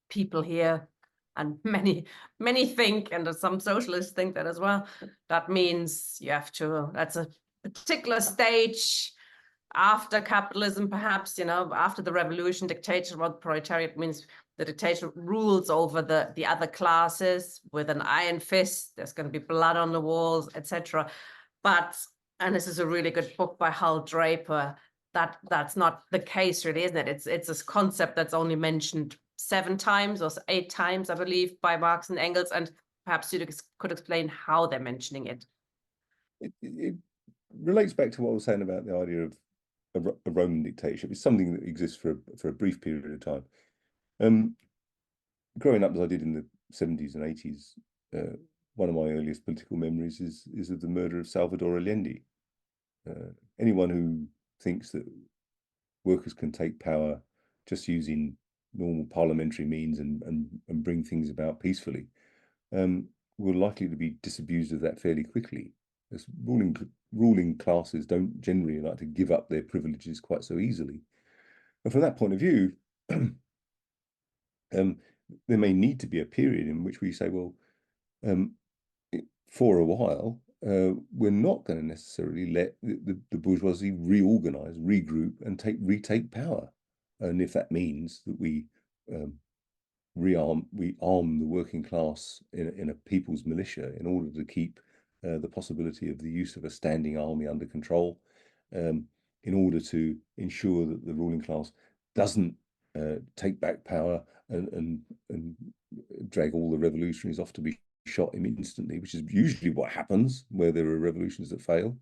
people here and many think, and some socialists think that as well, that means you have to, that's a particular stage after capitalism, perhaps, after the revolution, dictatorship or proletariat means the dictator rules over the other classes with an iron fist. There's going to be blood on the walls, etc. But, and this is a really good book by Hal Draper, that's not the case, really, isn't it? It's a concept that's only mentioned 7 times or 8 times, I believe, by Marx and Engels, and perhaps you could explain how they're mentioning it. It relates back to what I was saying about the idea of a Roman dictatorship. It's something that exists for a brief period of time. Growing up as I did in the 70s and 80s, one of my earliest political memories is of the murder of Salvador Allende. Anyone who thinks that workers can take power just using normal parliamentary means and bring things about peacefully will likely to be disabused of that fairly quickly. As ruling classes don't generally like to give up their privileges quite so easily. And from that point of view, there may need to be a period in which we say, well, for a while, we're not going to necessarily let the bourgeoisie reorganize, regroup, and retake power. And if that means that we arm the working class in a people's militia in order to keep the possibility of the use of a standing army under control, in order to ensure that the ruling class doesn't take back power and drag all the revolutionaries off to be shot instantly, which is usually what happens where there are revolutions that fail,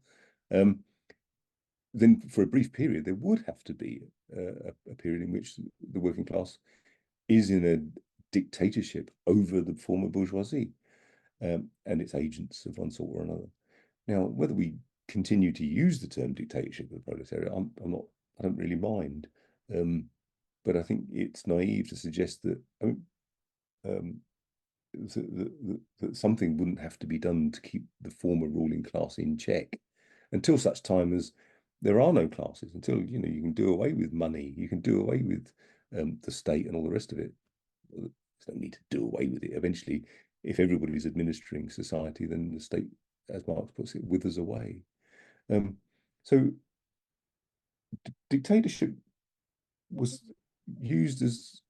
then for a brief period there would have to be a period in which the working class is in a dictatorship over the former bourgeoisie and its agents of one sort or another. Now, whether we continue to use the term dictatorship of the proletariat, I don't really mind, but I think it's naive to suggest that that something wouldn't have to be done to keep the former ruling class in check until such time as there are no classes, until you can do away with money, you can do away with the state and all the rest of it. There's no need to do away with it. Eventually, if everybody is administering society, then the state, as Marx puts it, withers away. So dictatorship was used as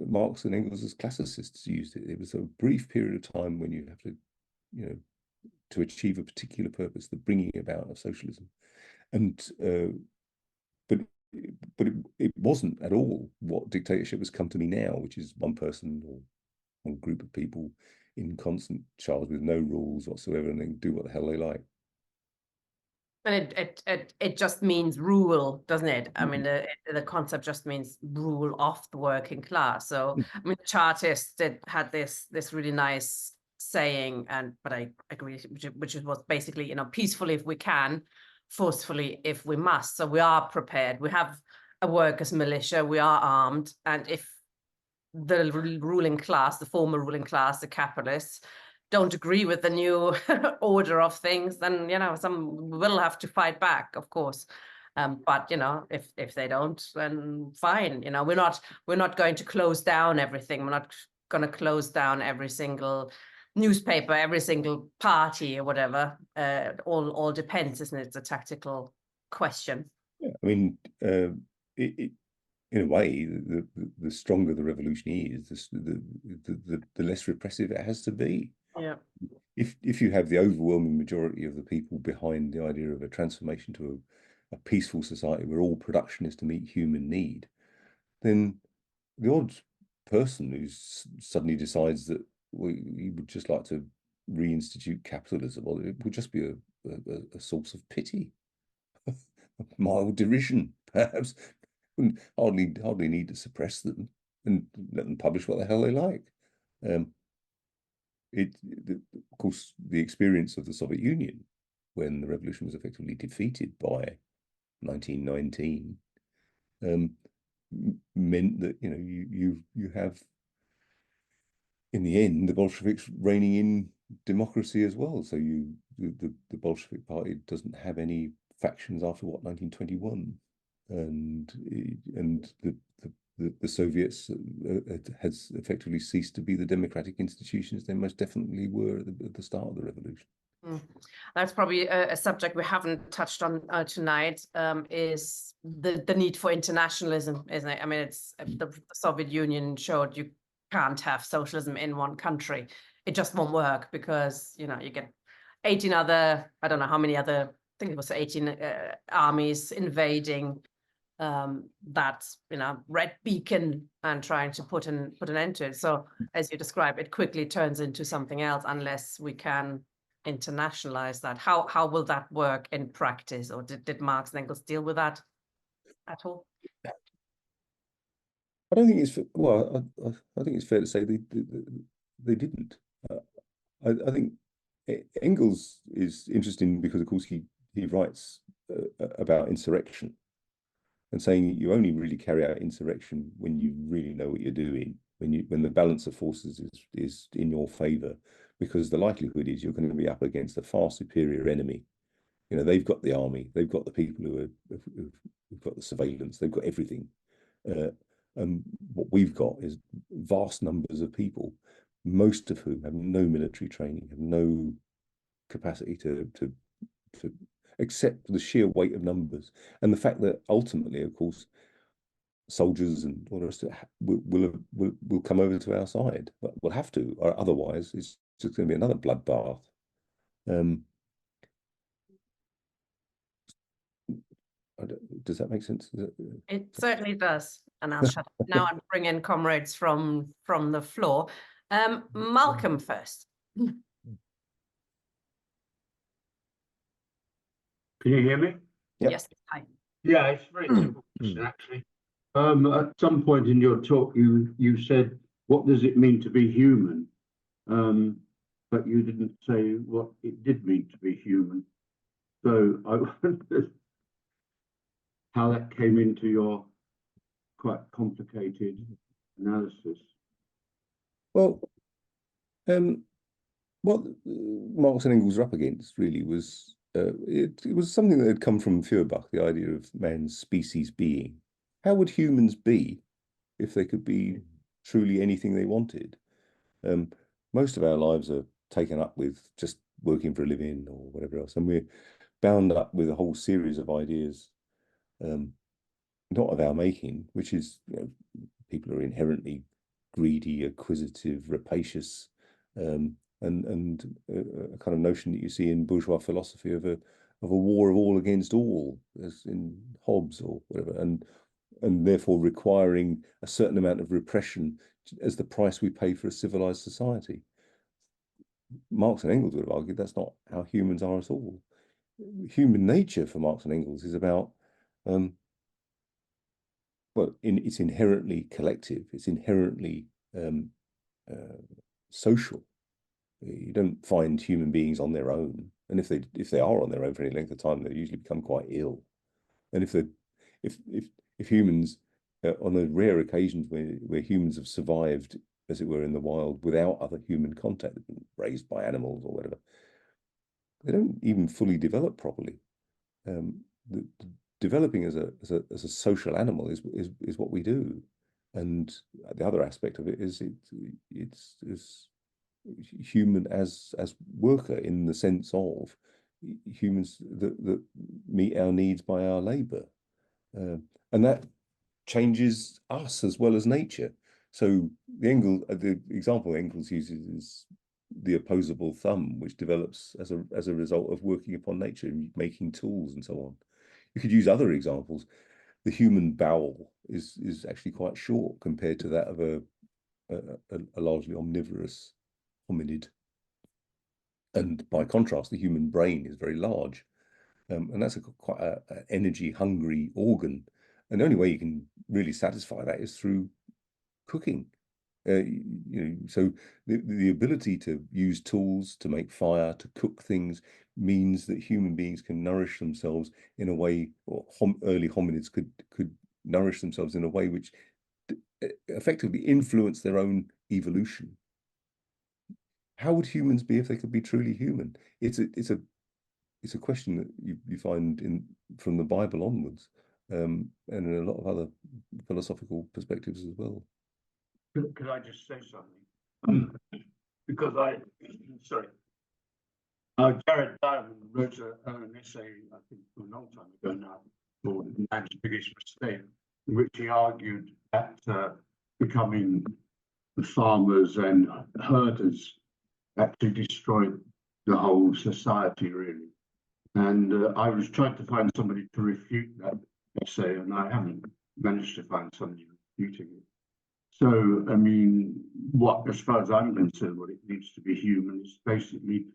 Marx and Engels as classicists used it. It was a brief period of time when you have to, to achieve a particular purpose, the bringing about of socialism, and but it wasn't at all what dictatorship has come to be now, which is one person or one group of people in constant charge with no rules whatsoever, and they can do what the hell they like. And it just means rule, doesn't it? I mean, the concept just means rule of the working class. So, I mean, the Chartists had this really nice saying, but I agree, which was basically, peacefully if we can, forcefully if we must. So we are prepared. We have a workers' militia. We are armed, and if the ruling class, the former ruling class, the capitalists, don't agree with the new order of things, then some will have to fight back, of course. But if they don't, then fine. We're not going to close down everything. We're not going to close down every single newspaper, every single party, or whatever. All depends, isn't it? It's a tactical question. Yeah, I mean, in a way, the stronger the revolution is, the less repressive it has to be. Yeah. If you have the overwhelming majority of the people behind the idea of a transformation to a peaceful society where all production is to meet human need, then the odd person who suddenly decides that he would just like to reinstitute capitalism, well, it would just be a source of pity, mild derision, perhaps. Wouldn't hardly need to suppress them and let them publish what the hell they like. Of course, the experience of the Soviet Union when the revolution was effectively defeated by 1919 meant that you have, in the end, the Bolsheviks reigning in democracy as well. So the Bolshevik Party doesn't have any factions after 1921, and the Soviets has effectively ceased to be the democratic institutions they most definitely were at the start of the revolution. That's probably a subject we haven't touched on tonight, is the need for internationalism, isn't it? I mean, it's the Soviet Union showed you can't have socialism in one country. It just won't work because, you know, you get 18 other, I don't know how many other, I think it was 18 armies invading that, you know, red beacon and trying to put an end to it. So as you describe, it quickly turns into something else unless we can internationalize that. How will that work in practice, or did Marx and Engels deal with that at all? I don't think it's well. I think it's fair to say they didn't. I think Engels is interesting because, of course, he writes about insurrection and saying you only really carry out insurrection when you really know what you're doing, when the balance of forces is in your favor, because the likelihood is you're going to be up against a far superior enemy. You know, they've got the army, they've got the people who've got the surveillance, they've got everything. And what we've got is vast numbers of people, most of whom have no military training, have no capacity to accept the sheer weight of numbers, and the fact that ultimately, of course, soldiers and all the rest of it will come over to our side. We'll have to, or otherwise it's just going to be another bloodbath. Does that make sense? It certainly does. And I'll shut up now and bring in comrades from the floor. Malcolm first. Can you hear me? Yep. Yes. Hi. Yeah, it's a very simple question, actually. At some point in your talk, you said, "What does it mean to be human?" But you didn't say what it did mean to be human. So I wondered how that came into your quite complicated analysis. Well, what Marx and Engels were up against really was it was something that had come from Feuerbach, the idea of man's species being. How would humans be if they could be truly anything they wanted? Most of our lives are taken up with just working for a living or whatever else, and we're bound up with a whole series of ideas, not of our making, which is, you know, people are inherently greedy, acquisitive, rapacious, and a kind of notion that you see in bourgeois philosophy of a war of all against all, as in Hobbes or whatever, and therefore requiring a certain amount of repression as the price we pay for a civilized society. Marx and Engels would have argued that's not how humans are at all. Human nature for Marx and Engels is about it's inherently collective, it's inherently social. You don't find human beings on their own, and if they are on their own for any length of time, they usually become quite ill. And if humans, on the rare occasions where humans have survived, as it were, in the wild without other human contact, raised by animals or whatever, they don't even fully develop properly. Developing as a social animal is what we do, and the other aspect of it is it's human as worker, in the sense of humans that meet our needs by our labor, and that changes us as well as nature. So the example Engels uses is the opposable thumb, which develops as a result of working upon nature, making tools and so on. You could use other examples. The human bowel is actually quite short compared to that of a largely omnivorous hominid. And by contrast, the human brain is very large. And that's quite an energy-hungry organ. And the only way you can really satisfy that is through cooking. So the ability to use tools, to make fire, to cook things, means that human beings can nourish themselves in a way, or early hominids could nourish themselves in a way which effectively influence their own evolution. How would humans be if they could be truly human? It's a question that you find from the Bible onwards. and in a lot of other philosophical perspectives as well. Could I just say something? Because sorry, Jared Diamond wrote an essay, I think a long time ago now, called Man's Biggest Mistake, in which he argued that becoming the farmers and herders actually destroyed the whole society, really. And I was trying to find somebody to refute that essay, and I haven't managed to find somebody refuting it. So, I mean, as far as I'm concerned, what it needs to be human is basically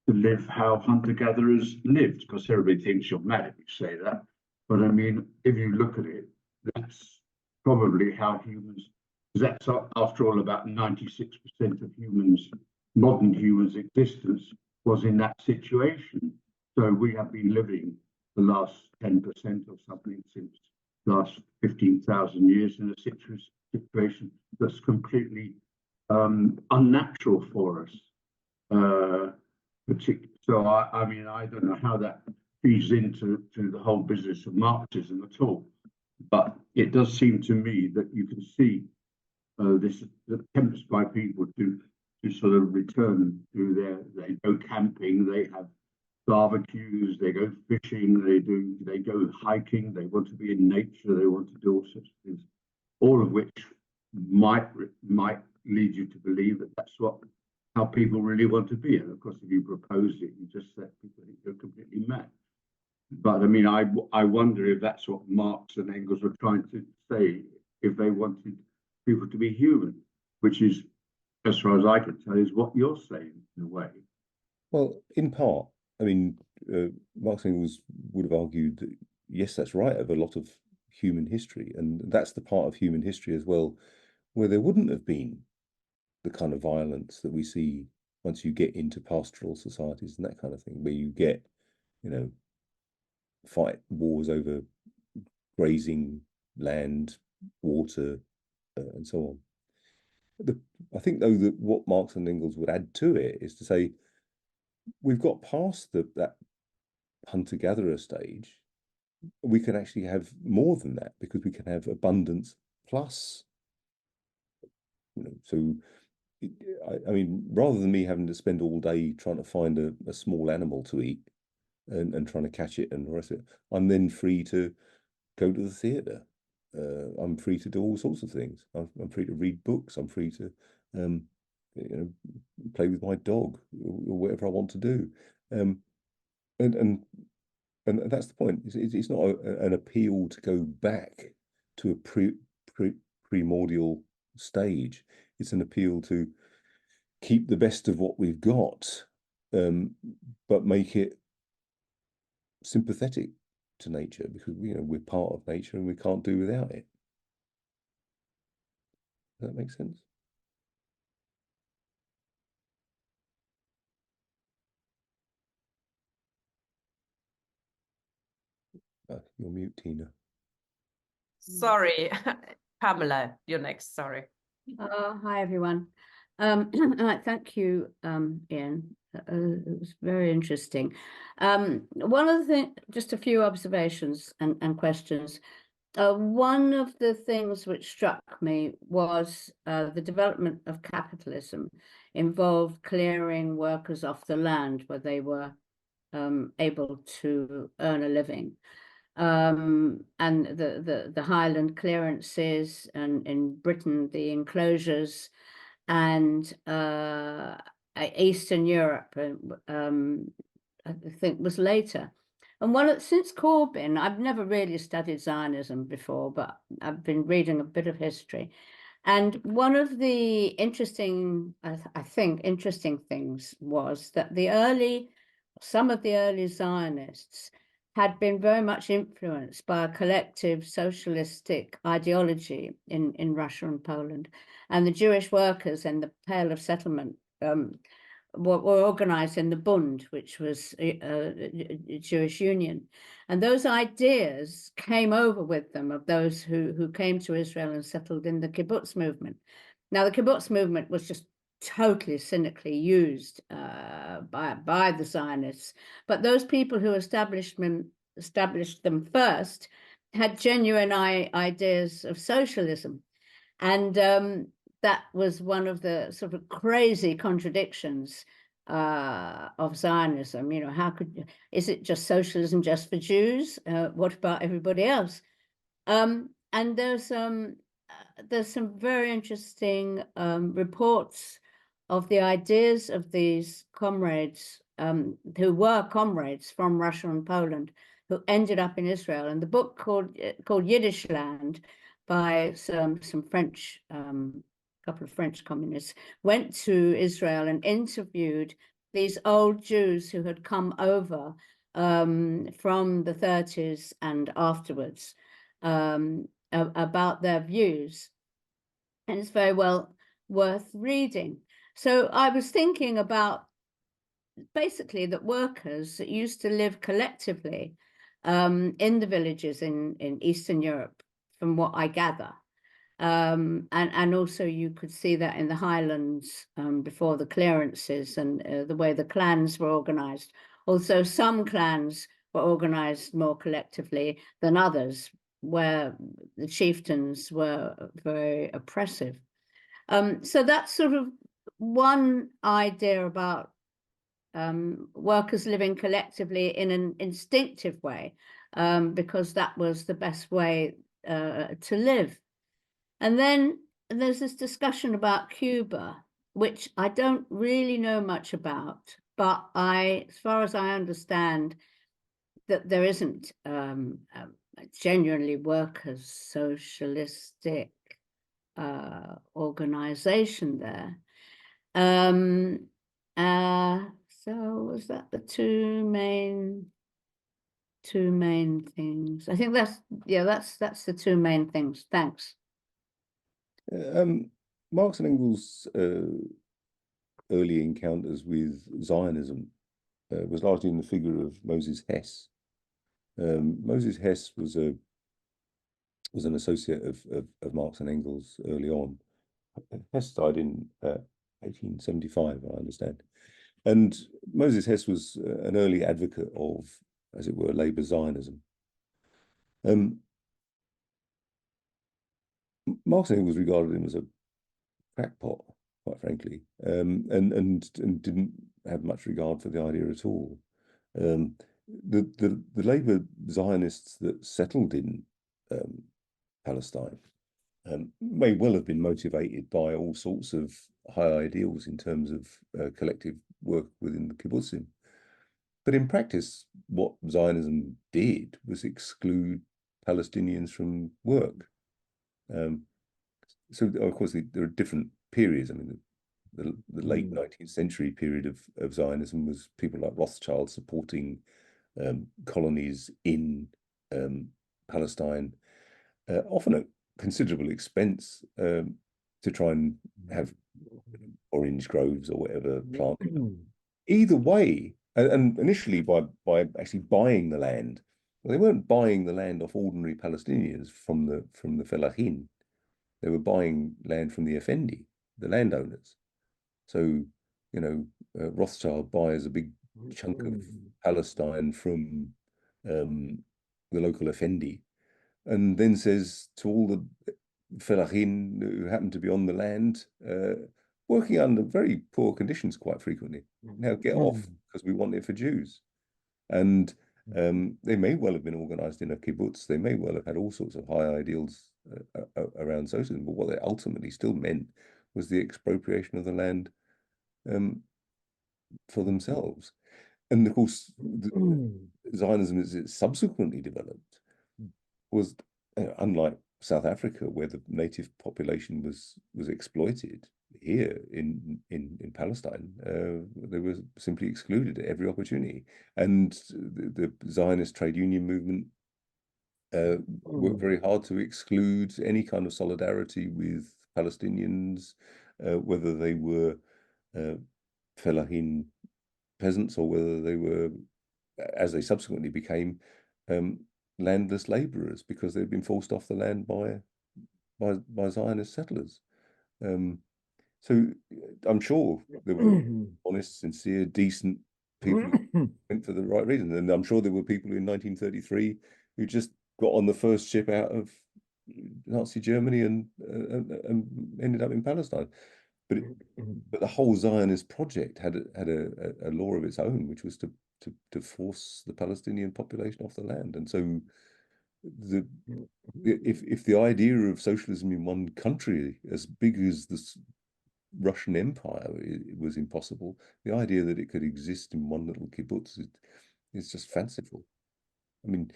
to live how hunter-gatherers lived, because everybody thinks you're mad if you say that. But I mean, if you look at it, that's probably how humans, that's after all about 96% of humans, modern humans' existence was in that situation. So we have been living the last 10% or something since the last 15,000 years in a situation that's completely unnatural for us. So I mean, I don't know how that feeds into the whole business of Marxism at all, but it does seem to me that you can see this attempts by people to sort of return to they go camping, they have barbecues, they go fishing, they go hiking, they want to be in nature, they want to do all sorts of things, all of which might lead you to believe that that's how people really want to be. And of course, if you propose it, you just let people think you're completely mad. But I mean, I wonder if that's what Marx and Engels were trying to say, if they wanted people to be human, which is, as far as I can tell, is what you're saying in a way. Well, in part, I mean, Marx and Engels would have argued that, yes, that's right, of a lot of human history. And that's the part of human history as well, where there wouldn't have been the kind of violence that we see once you get into pastoral societies and that kind of thing, where you get, fight wars over grazing, land, water, and so on. I think, though, that what Marx and Engels would add to it is to say, we've got past that hunter-gatherer stage. We can actually have more than that, because we can have abundance plus, so I mean, rather than me having to spend all day trying to find a small animal to eat and trying to catch it and the rest of it, I'm then free to go to the theatre. I'm free to do all sorts of things. I'm free to read books. I'm free to play with my dog or whatever I want to do. And that's the point. It's not an appeal to go back to a primordial stage. It's an appeal to keep the best of what we've got, but make it sympathetic to nature, because we're part of nature and we can't do without it. Does that make sense? You're mute, Tina. Sorry, Pamela, you're next. Sorry. Hi, everyone. Thank you, Ian. It was very interesting. One of the things, just a few observations and questions. One of the things which struck me was the development of capitalism involved clearing workers off the land where they were able to earn a living. And the Highland clearances, and in Britain the enclosures, and Eastern Europe, I think was later. And since Corbyn, I've never really studied Zionism before, but I've been reading a bit of history. And one of the interesting things was that some of the early Zionists had been very much influenced by a collective socialistic ideology in Russia and Poland. And the Jewish workers in the Pale of Settlement were organized in the Bund, which was a Jewish union. And those ideas came over with them, of those who came to Israel and settled in the kibbutz movement. Now, the kibbutz movement was just totally cynically used by the Zionists, but those people who established them first had genuine ideas of socialism. And that was one of the sort of crazy contradictions of Zionism. You know, is it just socialism just for Jews? What about everybody else? And there's some very interesting reports of the ideas of these comrades who were comrades from Russia and Poland who ended up in Israel. And the book called Yiddishland by some French, couple of French communists, went to Israel and interviewed these old Jews who had come over from the 30s and afterwards about their views. And it's very well worth reading. So I was thinking about basically that workers that used to live collectively in the villages in Eastern Europe, from what I gather. And also you could see that in the Highlands before the clearances and the way the clans were organized. Also, some clans were organized more collectively than others, where the chieftains were very oppressive. So that's sort of one idea about workers living collectively in an instinctive way, because that was the best way to live. And then there's this discussion about Cuba, which I don't really know much about, but as far as I understand, that there isn't genuinely workers' socialistic organization there. So was that the two main things? I think that's the two main things. Thanks. Marx and Engels' early encounters with Zionism was largely in the figure of Moses Hess. Moses Hess was an associate of Marx and Engels early on. Hess died in 1875, I understand. And Moses Hess was an early advocate of, as it were, Labour Zionism. Marx and Engels regarded him as a crackpot, quite frankly, and didn't have much regard for the idea at all. The Labour Zionists that settled in Palestine may well have been motivated by all sorts of high ideals in terms of collective work within the kibbutzim. But in practice, what Zionism did was exclude Palestinians from work. So, of course, there are different periods. I mean, the late 19th century period of Zionism was people like Rothschild supporting colonies in Palestine, often at considerable expense, to try and have orange groves or whatever planted. Either way, and initially by actually buying the land. Well, they weren't buying the land off ordinary Palestinians from the Felachin. They were buying land from the Effendi, the landowners. So, you know, Rothschild buys a big chunk of Palestine from the local Effendi, and then says to all the Felachin who happen to be on the land, working under very poor conditions quite frequently, now get off because we want it for Jews. And they may well have been organized in a kibbutz. They may well have had all sorts of high ideals around socialism, but what they ultimately still meant was the expropriation of the land for themselves. And of course, Zionism, as it subsequently developed, was unlike South Africa, where the native population was exploited. Here in Palestine, they were simply excluded at every opportunity. And the Zionist trade union movement worked very hard to exclude any kind of solidarity with Palestinians, whether they were Felachin peasants or whether they were, as they subsequently became, landless laborers because they'd been forced off the land by Zionist settlers. So I'm sure there were honest, sincere, decent people who went for the right reason. And I'm sure there were people in 1933 who just got on the first ship out of Nazi Germany and ended up in Palestine. But but the whole Zionist project had a law of its own, which was to force the Palestinian population off the land. And so if the idea of socialism in one country as big as the Russian Empire it was impossible, the idea that it could exist in one little kibbutz is just fanciful. I mean,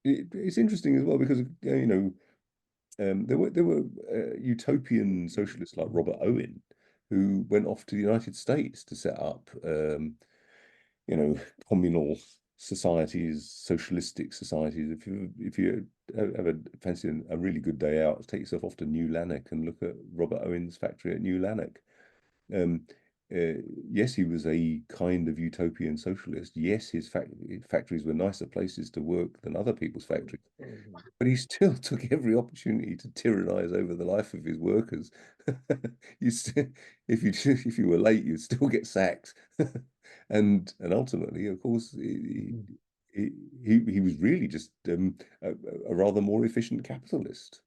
it's interesting as well because there were utopian socialists like Robert Owen who went off to the United States to set up communal societies, socialistic societies. If you have a fancy a really good day out, take yourself off to New Lanark and look at Robert Owen's factory at New Lanark. Yes, he was a kind of utopian socialist. Yes, his factories were nicer places to work than other people's factories, but he still took every opportunity to tyrannize over the life of his workers. If you were late, you'd still get sacked, and ultimately, of course, he was really just a rather more efficient capitalist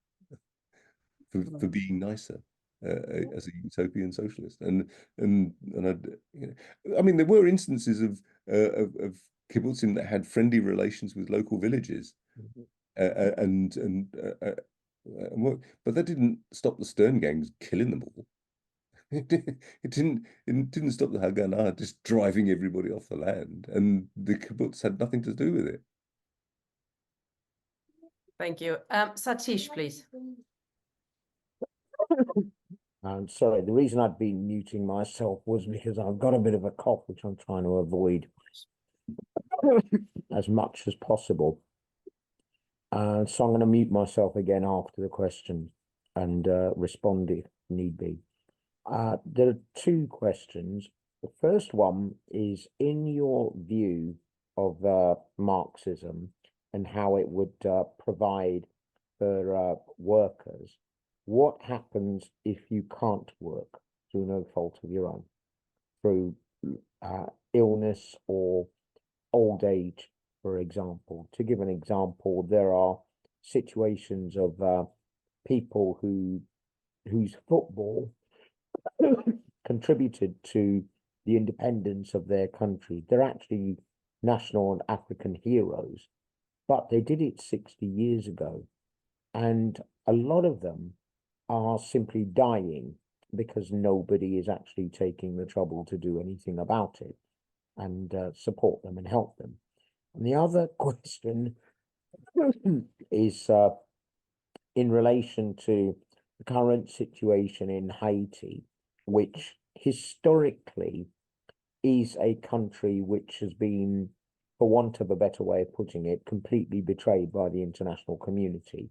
for being nicer. As a utopian socialist, and I mean, there were instances of kibbutzim that had friendly relations with local villages, but that didn't stop the Stern gangs killing them all. It didn't stop the Haganah just driving everybody off the land, and the kibbutz had nothing to do with it. Thank you. Satish, please. Sorry, the reason I'd been muting myself was because I've got a bit of a cough, which I'm trying to avoid as much as possible. So I'm going to mute myself again after the question and respond if need be. There are two questions. The first one is, in your view of Marxism and how it would provide for workers, what happens if you can't work through no fault of your own, through illness or old age, for example? To give an example, there are situations of people whose football contributed to the independence of their country. They're actually national and African heroes, but they did it 60 years ago. And a lot of them are simply dying because nobody is actually taking the trouble to do anything about it and support them and help them. And the other question is in relation to the current situation in Haiti, which historically is a country which has been, for want of a better way of putting it, completely betrayed by the international community.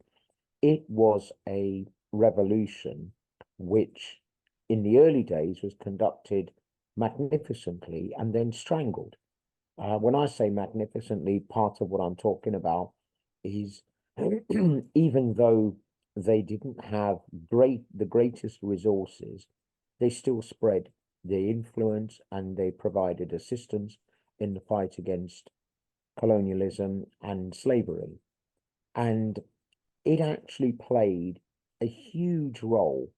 It was a revolution which in the early days was conducted magnificently and then strangled. When I say magnificently, part of what I'm talking about is even though they didn't have the greatest resources, they still spread their influence and they provided assistance in the fight against colonialism and slavery. And it actually played a huge role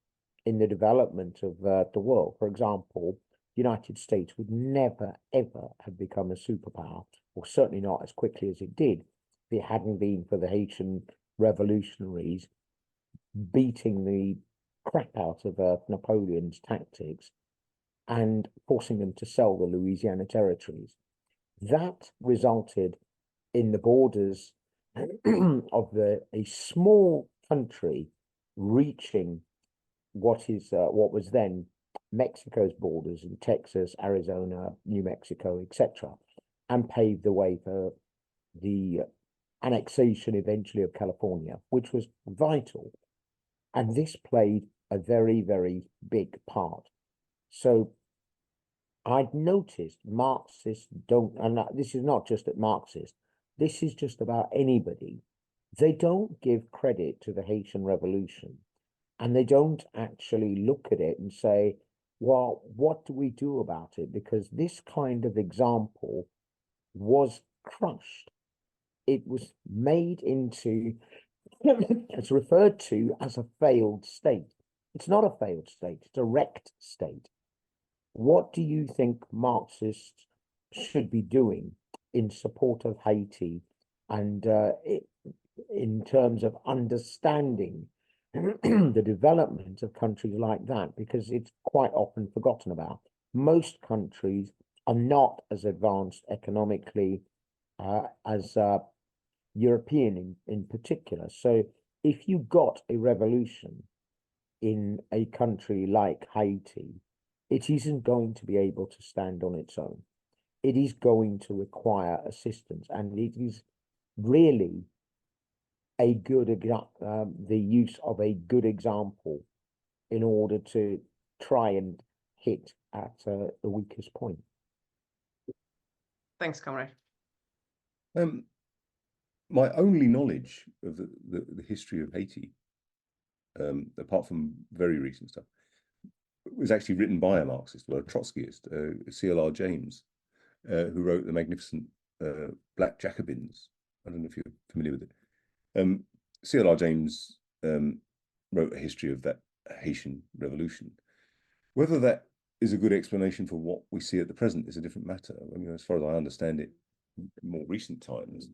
in the development of the world. For example, the United States would never, ever have become a superpower, or certainly not as quickly as it did, if it hadn't been for the Haitian revolutionaries beating the crap out of Napoleon's tactics and forcing them to sell the Louisiana territories. That resulted in the borders of a small country reaching what was then Mexico's borders in Texas, Arizona, New Mexico, etc., and paved the way for the annexation eventually of California, which was vital. And this played a very, very big part. So I'd noticed Marxists don't, and this is not just at Marxists, this is just about anybody. They don't give credit to the Haitian Revolution, and they don't actually look at it and say, well, what do we do about it? Because this kind of example was crushed it was made into, it's referred to as a failed state. It's not a failed state, it's a wrecked state. What do you think Marxists should be doing in support of Haiti and in terms of understanding the development of countries like that? Because it's quite often forgotten about. Most countries are not as advanced economically as European in particular. So if you got a revolution in a country like Haiti, it isn't going to be able to stand on its own. It is going to require assistance, and it is really a good the use of a good example in order to try and hit at the weakest point. Thanks, comrade. My only knowledge of the history of Haiti, apart from very recent stuff, was actually written by a Marxist, well, a Trotskyist, C.L.R. James, who wrote the magnificent Black Jacobins. I don't know if you're familiar with it. C.L.R. James wrote a history of that Haitian revolution. Whether that is a good explanation for what we see at the present is a different matter. I mean, as far as I understand it, in more recent times,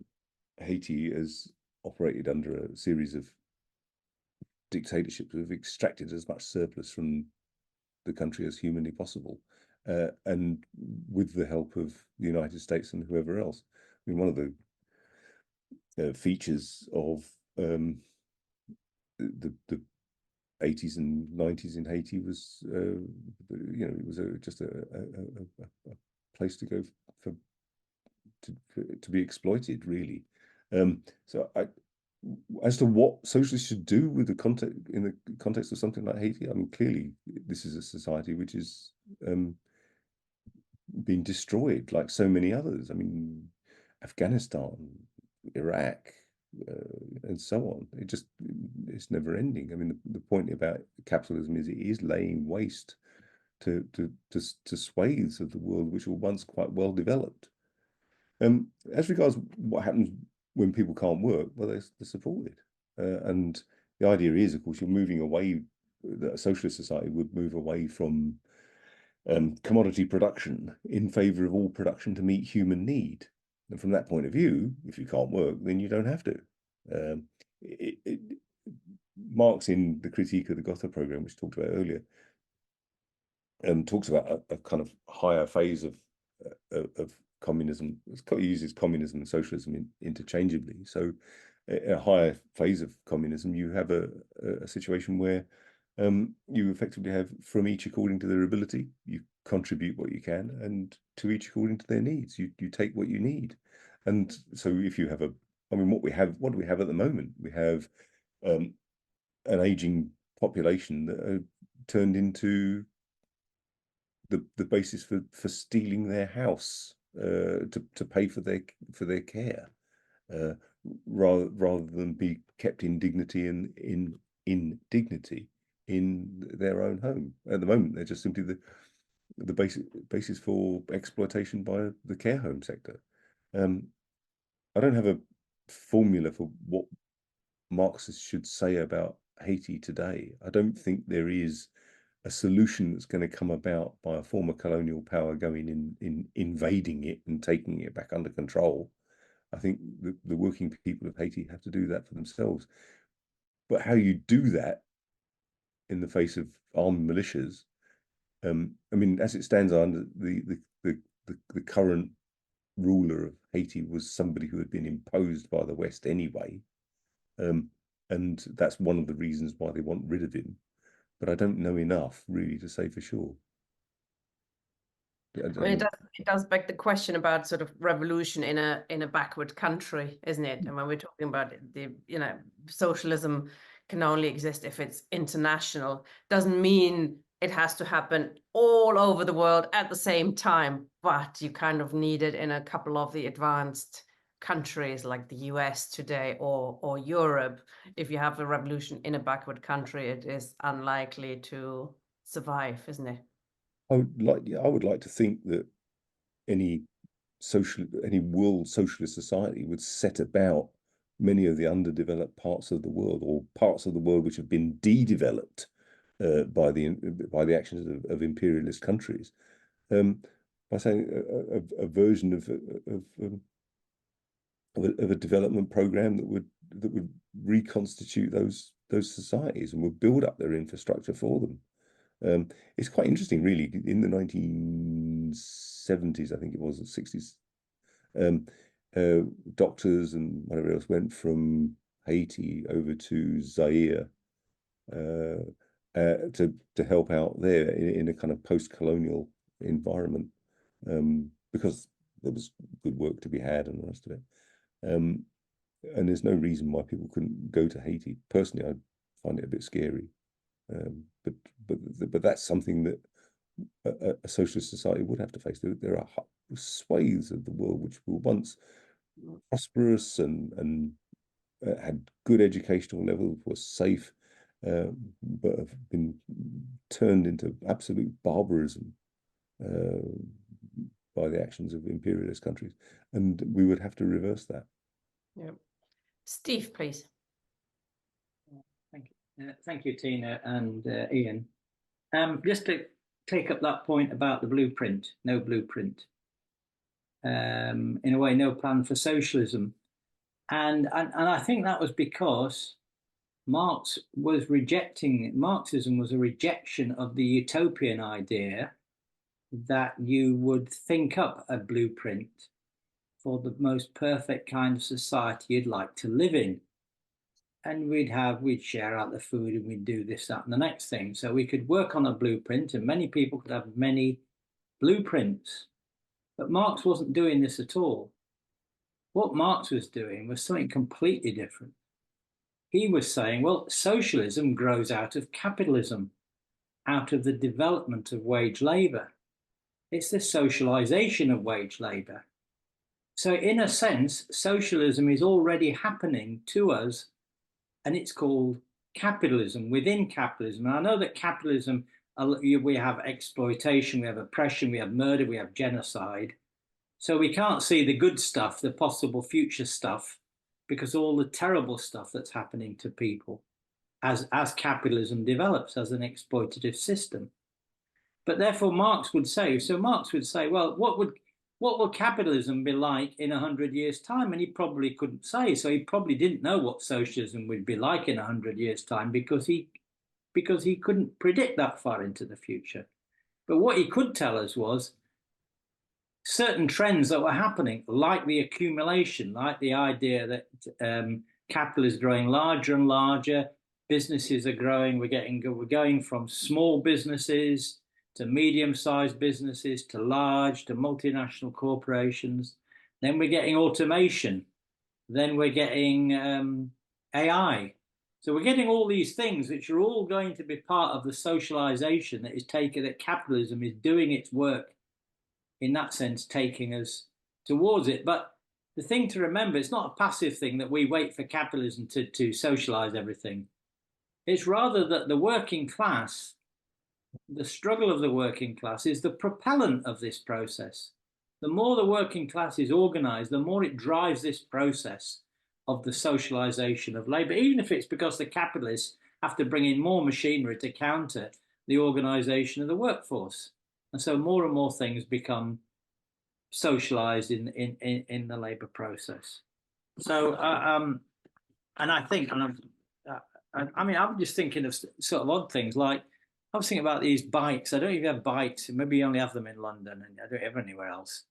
Haiti has operated under a series of dictatorships who have extracted as much surplus from the country as humanly possible, and with the help of the United States and whoever else. I mean, one of the features of the 80s and 90s in Haiti was, it was just a place to go to be exploited, really. So as to what socialists should do with the context in the context of something like Haiti, I mean, clearly this is a society which is being destroyed like so many others. I mean, Afghanistan, Iraq, and so on. It's never ending. I mean, the point about capitalism is it is laying waste to swathes of the world which were once quite well developed. As regards what happens when people can't work, well, they're supported. And the idea is, of course, you're moving away, that a socialist society would move away from commodity production in favor of all production to meet human need. And from that point of view, if you can't work, then you don't have to. Marx, in the critique of the Gotha program, which talked about earlier, talks about a kind of higher phase of communism. It uses communism and socialism interchangeably. So a higher phase of communism, you have a situation where you effectively have from each according to their ability. You contribute what you can, and to each according to their needs. You take what you need. And so if you have what do we have at the moment? We have an aging population that are turned into the basis for stealing their house to pay for their care, rather than be kept in dignity and in dignity in their own home. At the moment, they're just simply the basis for exploitation by the care home sector. I don't have a formula for what Marxists should say about Haiti today. I don't think there is a solution that's going to come about by a former colonial power going in invading it and taking it back under control. I think the working people of Haiti have to do that for themselves. But how you do that in the face of armed militias, I mean, as it stands, under the current ruler of Haiti was somebody who had been imposed by the West anyway, and that's one of the reasons why they want rid of him. But I don't know enough really to say for sure. Well, it does beg the question about sort of revolution in a backward country, isn't it? And when we're talking about socialism can only exist if it's international. Doesn't mean it has to happen all over the world at the same time, but you kind of need it in a couple of the advanced countries like the US today or Europe. If you have a revolution in a backward country, it is unlikely to survive, isn't it? I would like to think that any world socialist society would set about many of the underdeveloped parts of the world, or parts of the world which have been de-developed by the actions of imperialist countries, by saying a version of a development program that would reconstitute those societies and would build up their infrastructure for them. It's quite interesting, really. In the 1970s, I think it was, the 60s, doctors and whatever else went from Haiti over to Zaire to help out there in a kind of post-colonial environment, because there was good work to be had and the rest of it. And there's no reason why people couldn't go to Haiti. Personally, I find it a bit scary. But that's something that a socialist society would have to face. There are swathes of the world which were once prosperous and had good educational levels, were safe, but have been turned into absolute barbarism by the actions of imperialist countries, and we would have to reverse that. Yeah. Steve, please. Thank you, Tina and Ian. Just to take up that point about the blueprint, no blueprint. In a way, no plan for socialism. And I think that was because Marxism was a rejection of the utopian idea that you would think up a blueprint for the most perfect kind of society you'd like to live in. And we'd share out the food, and we'd do this, that, and the next thing. So we could work on a blueprint, and many people could have many blueprints. But Marx wasn't doing this at all. What Marx was doing was something completely different. He was saying, well, socialism grows out of capitalism, out of the development of wage labor. It's the socialization of wage labor. So in a sense, socialism is already happening to us, and it's called capitalism within capitalism. And I know that capitalism, we have exploitation, we have oppression, we have murder, we have genocide. So we can't see the good stuff, the possible future stuff, because all the terrible stuff that's happening to people as capitalism develops as an exploitative system. But therefore Marx would say, well, what will capitalism be like in 100 years' time? And he probably couldn't say. So he probably didn't know what socialism would be like in 100 years' time, because he couldn't predict that far into the future. But what he could tell us was certain trends that were happening, like the accumulation, like the idea that capital is growing larger and larger, businesses are growing, we're going from small businesses to medium-sized businesses, to large, to multinational corporations. Then we're getting automation. Then we're getting AI. So we're getting all these things which are all going to be part of the socialization that capitalism is doing its work, in that sense, taking us towards it. But the thing to remember, it's not a passive thing that we wait for capitalism to socialize everything. It's rather that the working class, the struggle of the working class, is the propellant of this process. The more the working class is organized, the more it drives this process of the socialization of labor, even if it's because the capitalists have to bring in more machinery to counter the organization of the workforce. And so more and more things become socialized in the labor process. So, and I think, I'm just thinking of sort of odd things, like I was thinking about these bikes. I don't even have bikes. Maybe you only have them in London, and I don't have anywhere else.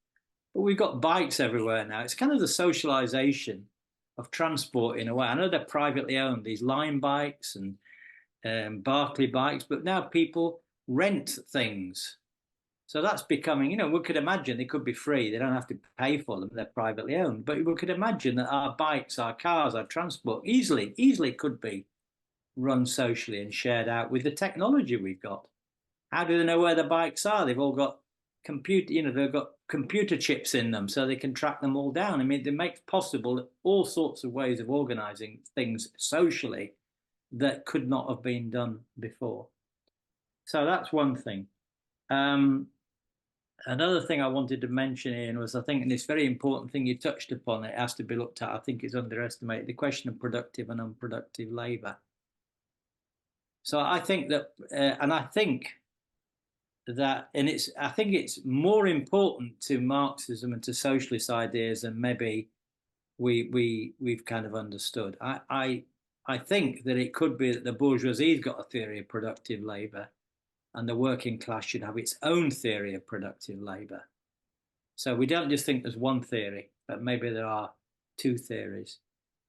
But we've got bikes everywhere now. It's kind of the socialization of transport in a way. I know they're privately owned, these Lime bikes and Barclay bikes, but now people rent things. So that's becoming, we could imagine they could be free. They don't have to pay for them. They're privately owned. But we could imagine that our bikes, our cars, our transport easily could be run socially and shared out with the technology we've got. How do they know where the bikes are? They've all got they've got computer chips in them, so they can track them all down. I mean, it makes possible all sorts of ways of organizing things socially that could not have been done before. So that's one thing. Another thing I wanted to mention, Ian, was I think, and this very important thing you touched upon, it has to be looked at, I think it's underestimated, the question of productive and unproductive labour. So I think that, and I think that, and I think it's more important to Marxism and to socialist ideas than maybe we've kind of understood. I think that it could be that the bourgeoisie's got a theory of productive labour, and the working class should have its own theory of productive labour. So we don't just think there's one theory, but maybe there are two theories.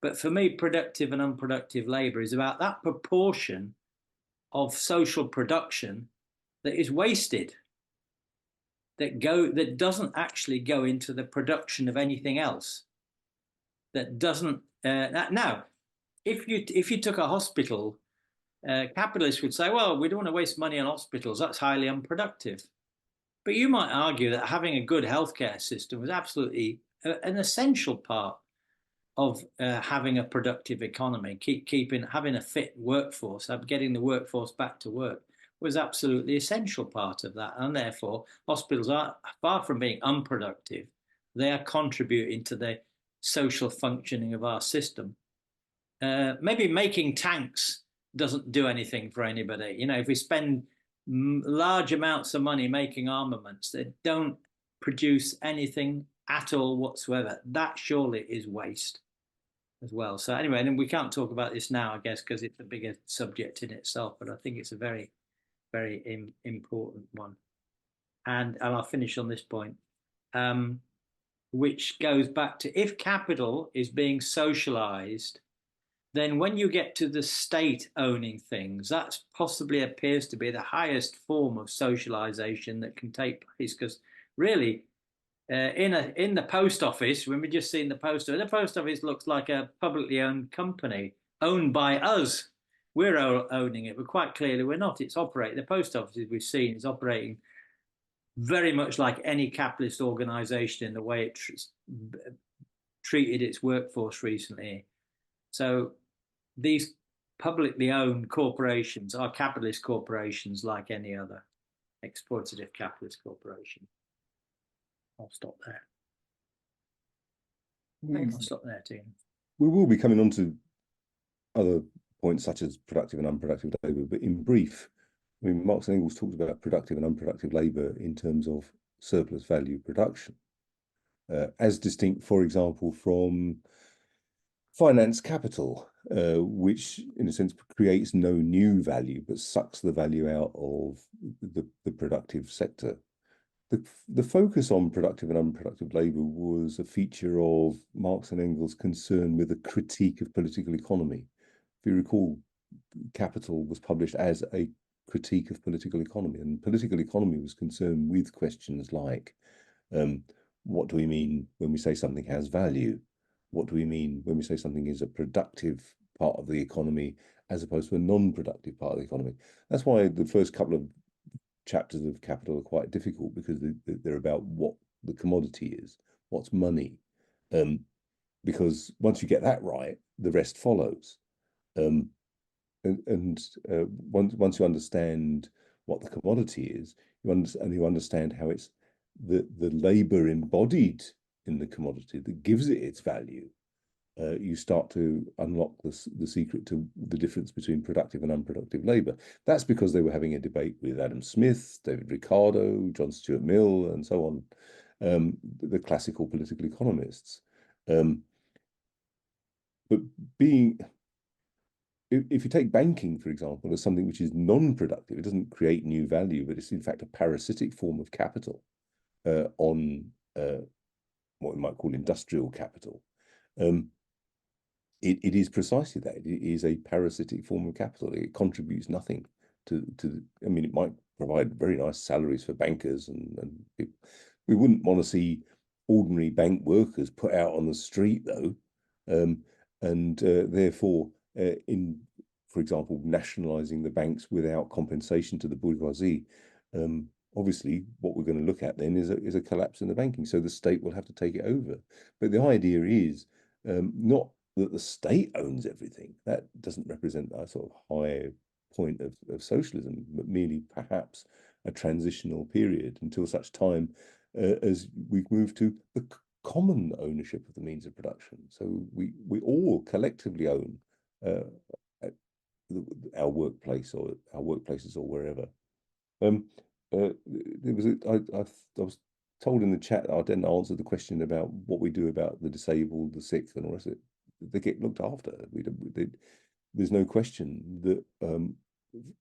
But for me, productive and unproductive labour is about that proportion of social production that is wasted, that doesn't actually go into the production of anything else. That doesn't. Now, if you took a hospital, capitalists would say, well, we don't want to waste money on hospitals. That's highly unproductive. But you might argue that having a good healthcare system was absolutely an essential part of having a productive economy, having a fit workforce, getting the workforce back to work was absolutely essential part of that. And therefore, hospitals are far from being unproductive. They are contributing to the social functioning of our system. Maybe making tanks doesn't do anything for anybody. You know, if we spend large amounts of money making armaments that don't produce anything at all whatsoever, that surely is waste as well. So anyway, and we can't talk about this now, I guess, because it's a bigger subject in itself, but I think it's a very, very important one. And I'll finish on this point, which goes back to, if capital is being socialized, then when you get to the state owning things, that possibly appears to be the highest form of socialization that can take place. Because really, in the post office, when we just seen the post office looks like a publicly owned company owned by us. We're owning it, but quite clearly we're not. It's operating. The post office, as we've seen, is operating very much like any capitalist organization in the way it treated its workforce recently. So these publicly owned corporations are capitalist corporations like any other exploitative capitalist corporation. I'll stop there. I'll stop there, Tina. We will be coming on to other points such as productive and unproductive labour, but in brief, I mean, Marx and Engels talked about productive and unproductive labour in terms of surplus value production, as distinct, for example, from finance capital, which in a sense creates no new value but sucks the value out of the productive sector. The focus on productive and unproductive labour was a feature of Marx and Engels' concern with a critique of political economy. If you recall, Capital was published as a critique of political economy, and political economy was concerned with questions like, what do we mean when we say something has value? What do we mean when we say something is a productive part of the economy as opposed to a non-productive part of the economy? That's why the first couple of chapters of Capital are quite difficult, because they're about what the commodity is, what's money. Because once you get that right, the rest follows. Once you understand what the commodity is, you understand how it's the labour embodied in the commodity that gives it its value, you start to unlock the secret to the difference between productive and unproductive labour. That's because they were having a debate with Adam Smith, David Ricardo, John Stuart Mill, and so on, the classical political economists. But if you take banking, for example, as something which is non-productive, it doesn't create new value, but it's in fact a parasitic form of capital on what we might call industrial capital. It is precisely that. It is a parasitic form of capital. It contributes nothing to I mean, it might provide very nice salaries for bankers, and we wouldn't want to see ordinary bank workers put out on the street, though, and therefore, for example, nationalising the banks without compensation to the bourgeoisie, obviously, what we're going to look at then is a collapse in the banking. So the state will have to take it over. But the idea is not that the state owns everything. That doesn't represent a sort of high point of socialism, but merely perhaps a transitional period until such time as we move to the common ownership of the means of production. So we all collectively own our workplace or our workplaces or wherever. I was told in the chat that I didn't answer the question about what we do about the disabled, the sick, and the rest of it. They get looked after. There's no question that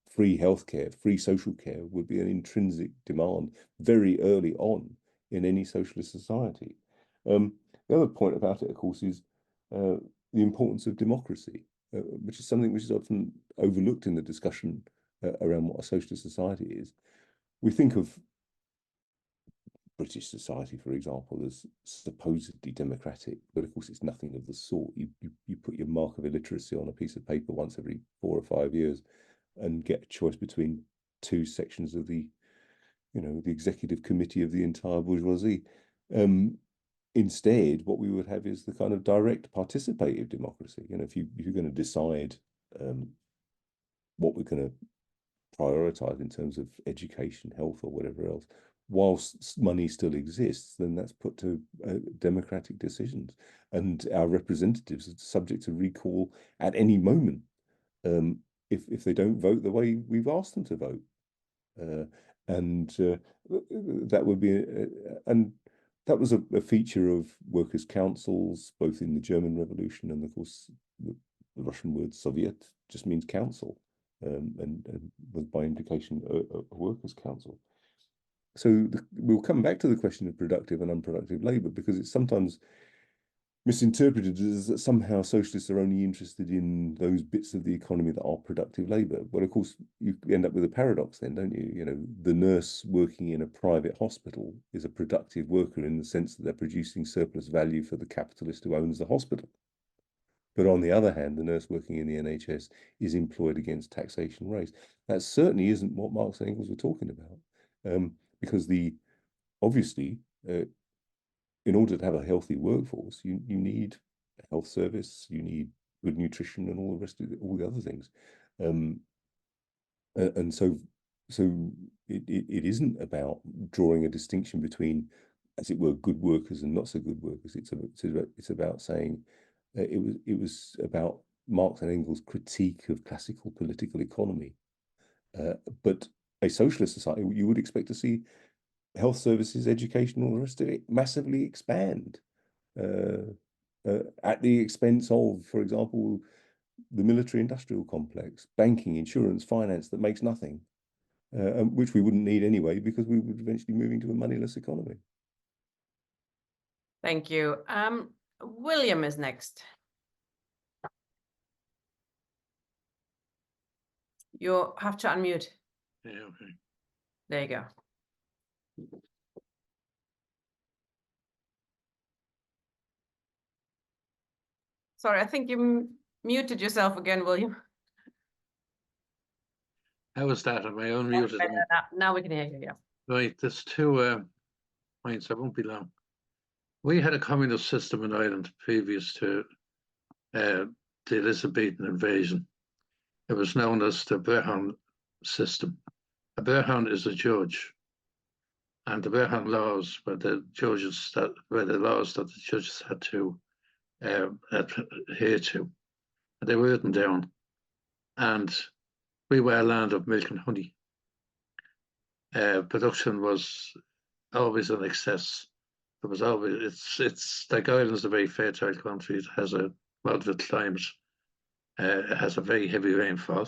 free healthcare, free social care would be an intrinsic demand very early on in any socialist society. The other point about it, of course, is the importance of democracy, which is something which is often overlooked in the discussion around what a socialist society is. We think of British society, for example, as supposedly democratic, but of course it's nothing of the sort. You put your mark of illiteracy on a piece of paper once every 4 or 5 years and get a choice between two sections of the executive committee of the entire bourgeoisie. Instead, what we would have is the kind of direct participative democracy. If you're going to decide what we're going to prioritize in terms of education, health, or whatever else, whilst money still exists, then that's put to democratic decisions, and our representatives are subject to recall at any moment if they don't vote the way we've asked them to vote. That would be and that was a feature of workers' councils, both in the German Revolution and, of course, the Russian word Soviet just means council, and was by implication a workers' council. So we'll come back to the question of productive and unproductive labour, because it's sometimes misinterpreted as that somehow socialists are only interested in those bits of the economy that are productive labour. Well, of course, you end up with a paradox then, don't you? The nurse working in a private hospital is a productive worker in the sense that they're producing surplus value for the capitalist who owns the hospital. But on the other hand, the nurse working in the NHS is employed against taxation rates. That certainly isn't what Marx and Engels were talking about, because obviously, in order to have a healthy workforce, you need a health service, you need good nutrition, and all the rest of all the other things. And so it isn't about drawing a distinction between, as it were, good workers and not so good workers. It's about saying it was about Marx and Engels' critique of classical political economy. But a socialist society, you would expect to see health services, education, all the rest of it massively expand at the expense of, for example, the military-industrial complex, banking, insurance, finance that makes nothing, which we wouldn't need anyway, because we would eventually move into a moneyless economy. Thank you. William is next. You have to unmute. Yeah, okay. There you go. Sorry, I think you muted yourself again, William. How was that? Am I unmuted? Now we can hear you, yeah. Right, there's 2 points. I won't be long. We had a communist system in Ireland previous to the Elizabethan invasion. It was known as the Brehon system. A Brehon is a judge, and the Brehon laws were the laws that the judges had to adhere to. And they were written down, and we were a land of milk and honey. Production was always in excess. There was always it's like Ireland's a very fertile country. It has a moderate climate. It has a very heavy rainfall,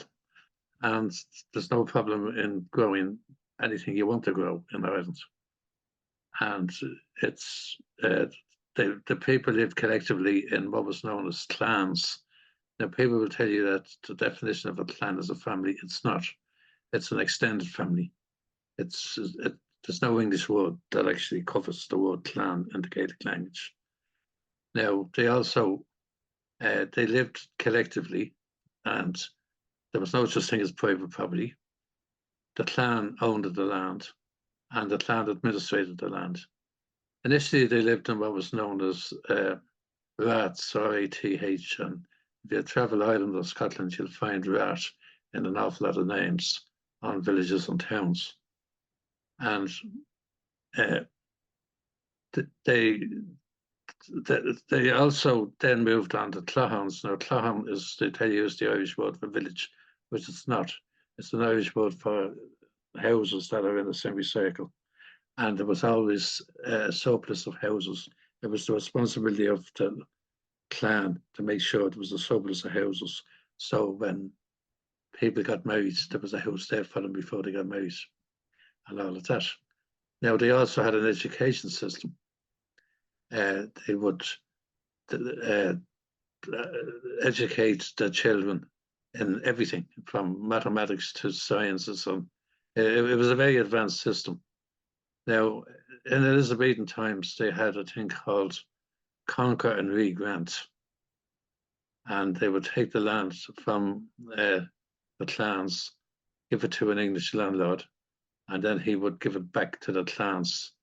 and there's no problem in growing anything you want to grow in Ireland. And it's the people lived collectively in what was known as clans. Now, people will tell you that the definition of a clan is a family. It's not. It's an extended family. There's no English word that actually covers the word clan in the Gaelic language. Now, they also they lived collectively, and there was no such thing as private property. The clan owned the land, and the clan administrated the land. Initially, they lived in what was known as Raths, R-A-T-H, and if you travel Ireland or Scotland, you'll find Rath in an awful lot of names on villages and towns. and they also then moved on to cloths. Now, cloths is, they tell you, is the Irish word for village, which it's not. It's an Irish word for houses that are in a semicircle. And there was always a surplus of houses. It was the responsibility of the clan to make sure there was a surplus of houses. So when people got married, there was a house there for them before they got married and all of that. Now, they also had an education system. They would educate their children in everything from mathematics to sciences. And it was a very advanced system. Now, in Elizabethan times, they had a thing called conquer and re-grant. And they would take the land from the clans, give it to an English landlord, and then he would give it back to the clans.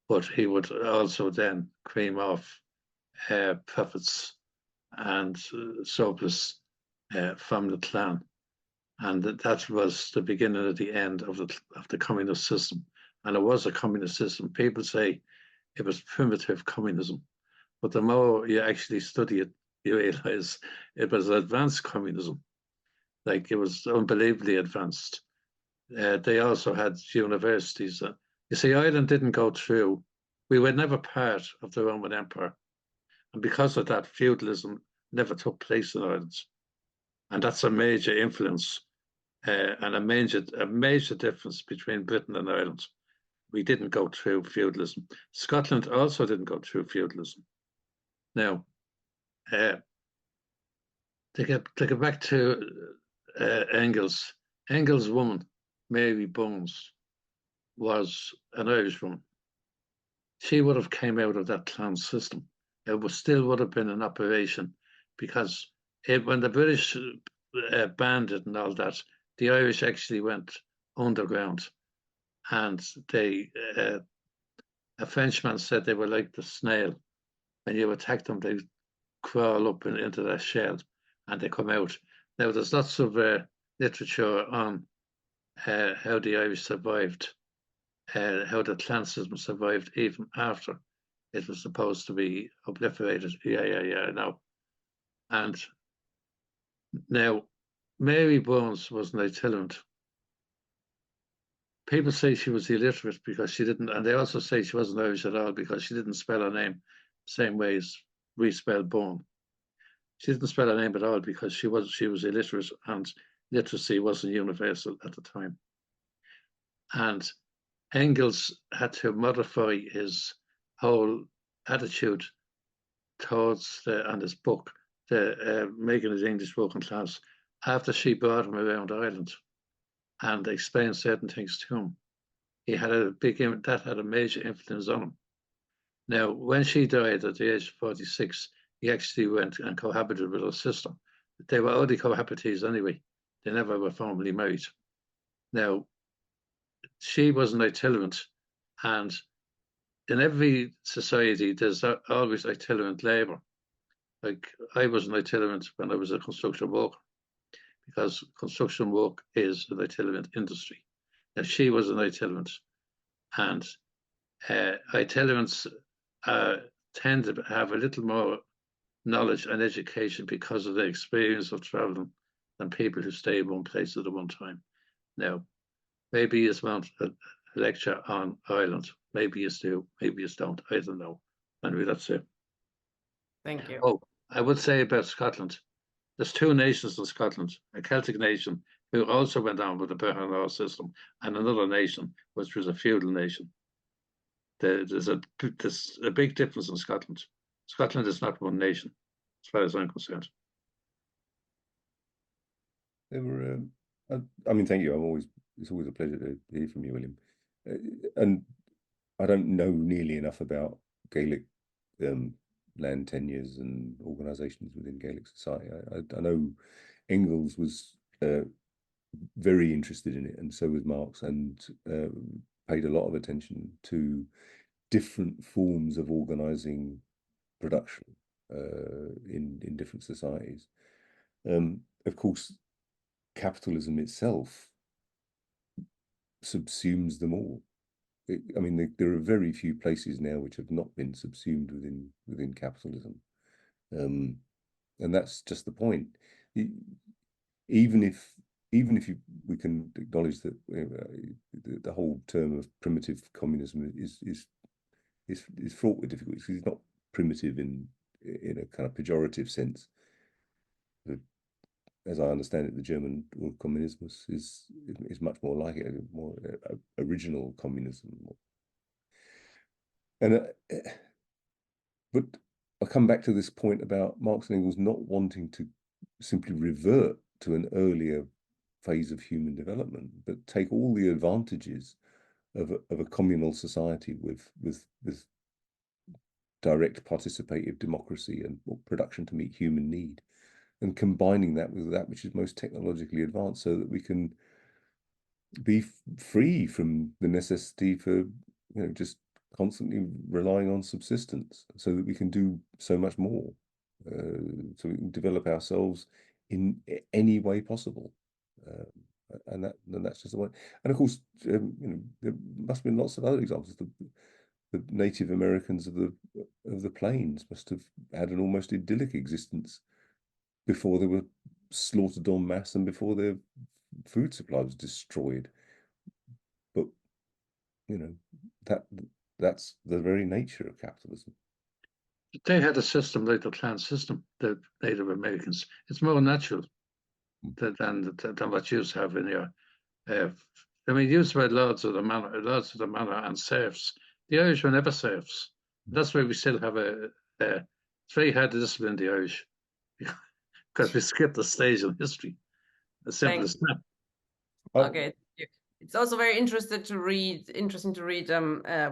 But he would also then cream off profits and surplus from the clan. And that was the beginning of the end of the communist system. And it was a communist system. People say it was primitive communism. But the more you actually study it, you realize it was advanced communism. Like, it was unbelievably advanced. They also had universities. You see, Ireland didn't go through, we were never part of the Roman Empire. And because of that, feudalism never took place in Ireland. And that's a major influence and a major difference between Britain and Ireland. We didn't go through feudalism. Scotland also didn't go through feudalism. Now, to get back to Engels, Engels' woman, Mary Bones, was an Irish woman. She would have came out of that clan system. It still would have been an operation, because when the British banned it and all that, the Irish actually went underground, and a Frenchman said they were like the snail. When you attack them, they crawl up into that shell and they come out. Now, there's lots of literature on how the Irish survived, how the clan system survived even after it was supposed to be obliterated. Yeah, no. And now, Mary Bones was an itinerant. People say she was illiterate because she didn't, and they also say she wasn't Irish at all because she didn't spell her name the same way as we spell Bone. She didn't spell her name at all because she was illiterate, and literacy wasn't universal at the time. And Engels had to modify his whole attitude towards and his book, making his English working class, after she brought him around Ireland and explained certain things to him. He had that had a major influence on him. Now, when she died at the age of 46, he actually went and cohabited with her sister. They were only cohabitees anyway. They never were formally married. Now, she was an itinerant, and in every society, there's always itinerant labour. Like, I was an itinerant when I was a construction worker, because construction work is an itinerant industry. Now, she was an itinerant, and itinerants tend to have a little more knowledge and education because of the experience of traveling than people who stay in one place at one time. Now, maybe you want a lecture on Ireland. Maybe you do, maybe you don't. I don't know. Anyway, that's it. Thank you. Oh, I would say about Scotland. There's two nations in Scotland, a Celtic nation who also went on with the Brehon law system, and another nation which was a feudal nation. There's a big difference in Scotland. Scotland is not one nation, as far as I'm concerned. There were, I mean, thank you. It's always a pleasure to hear from you, William. And I don't know nearly enough about Gaelic land tenures and organisations within Gaelic society. I know Engels was very interested in it, and so was Marx, and paid a lot of attention to different forms of organising production in different societies. Of course, capitalism itself subsumes them all. I mean, there are very few places now which have not been subsumed within capitalism, and that's just the point. Even if we can acknowledge that the whole term of primitive communism is fraught with difficulties. It's not primitive in a kind of pejorative sense. As I understand it, the German communism is much more like it, more original communism. And but I come back to this point about Marx and Engels not wanting to simply revert to an earlier phase of human development, but take all the advantages of a communal society with direct participative democracy and production to meet human need, and combining that with that which is most technologically advanced, so that we can be free from the necessity for just constantly relying on subsistence, so that we can do so much more, so we can develop ourselves in any way possible, and that's just the way. And of course, there must have been lots of other examples. The Native Americans of the plains must have had an almost idyllic existence before they were slaughtered en masse and before their food supply was destroyed. But that's the very nature of capitalism. They had a system like the clan system, the Native Americans. It's more natural than what you have in your. I mean, you had lords of the manor, and serfs. The Irish were never serfs. That's why we still have it's very hard to discipline the Irish because we skipped the stage in history. As simple as that. Okay. It's also very interesting to read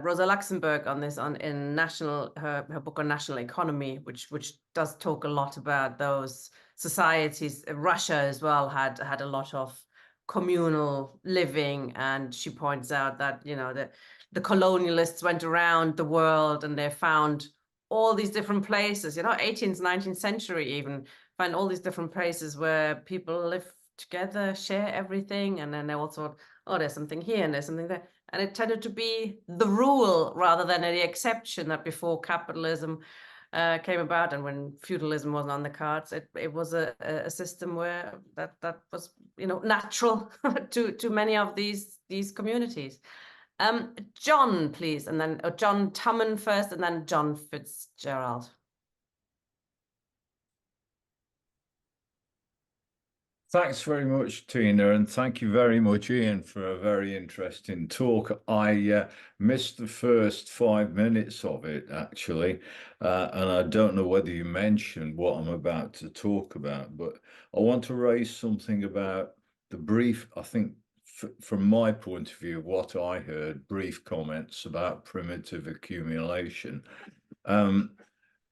Rosa Luxemburg on this in her book on national economy, which does talk a lot about those societies. Russia as well had a lot of communal living, and she points out that the colonialists went around the world and they found all these different places, 18th, 19th century even, find all these different places where people live together, share everything, and then they all thought, oh, there's something here and there's something there. And it tended to be the rule rather than the exception, that before capitalism came about and when feudalism wasn't on the cards, it was a system where that was natural to many of these communities. John, please, and then John Tumman first, and then John Fitzgerald. Thanks very much, Tina, and thank you very much, Ian, for a very interesting talk. I missed the first 5 minutes of it, actually, and I don't know whether you mentioned what I'm about to talk about, but I want to raise something about the brief, I think, from my point of view, what I heard, brief comments about primitive accumulation.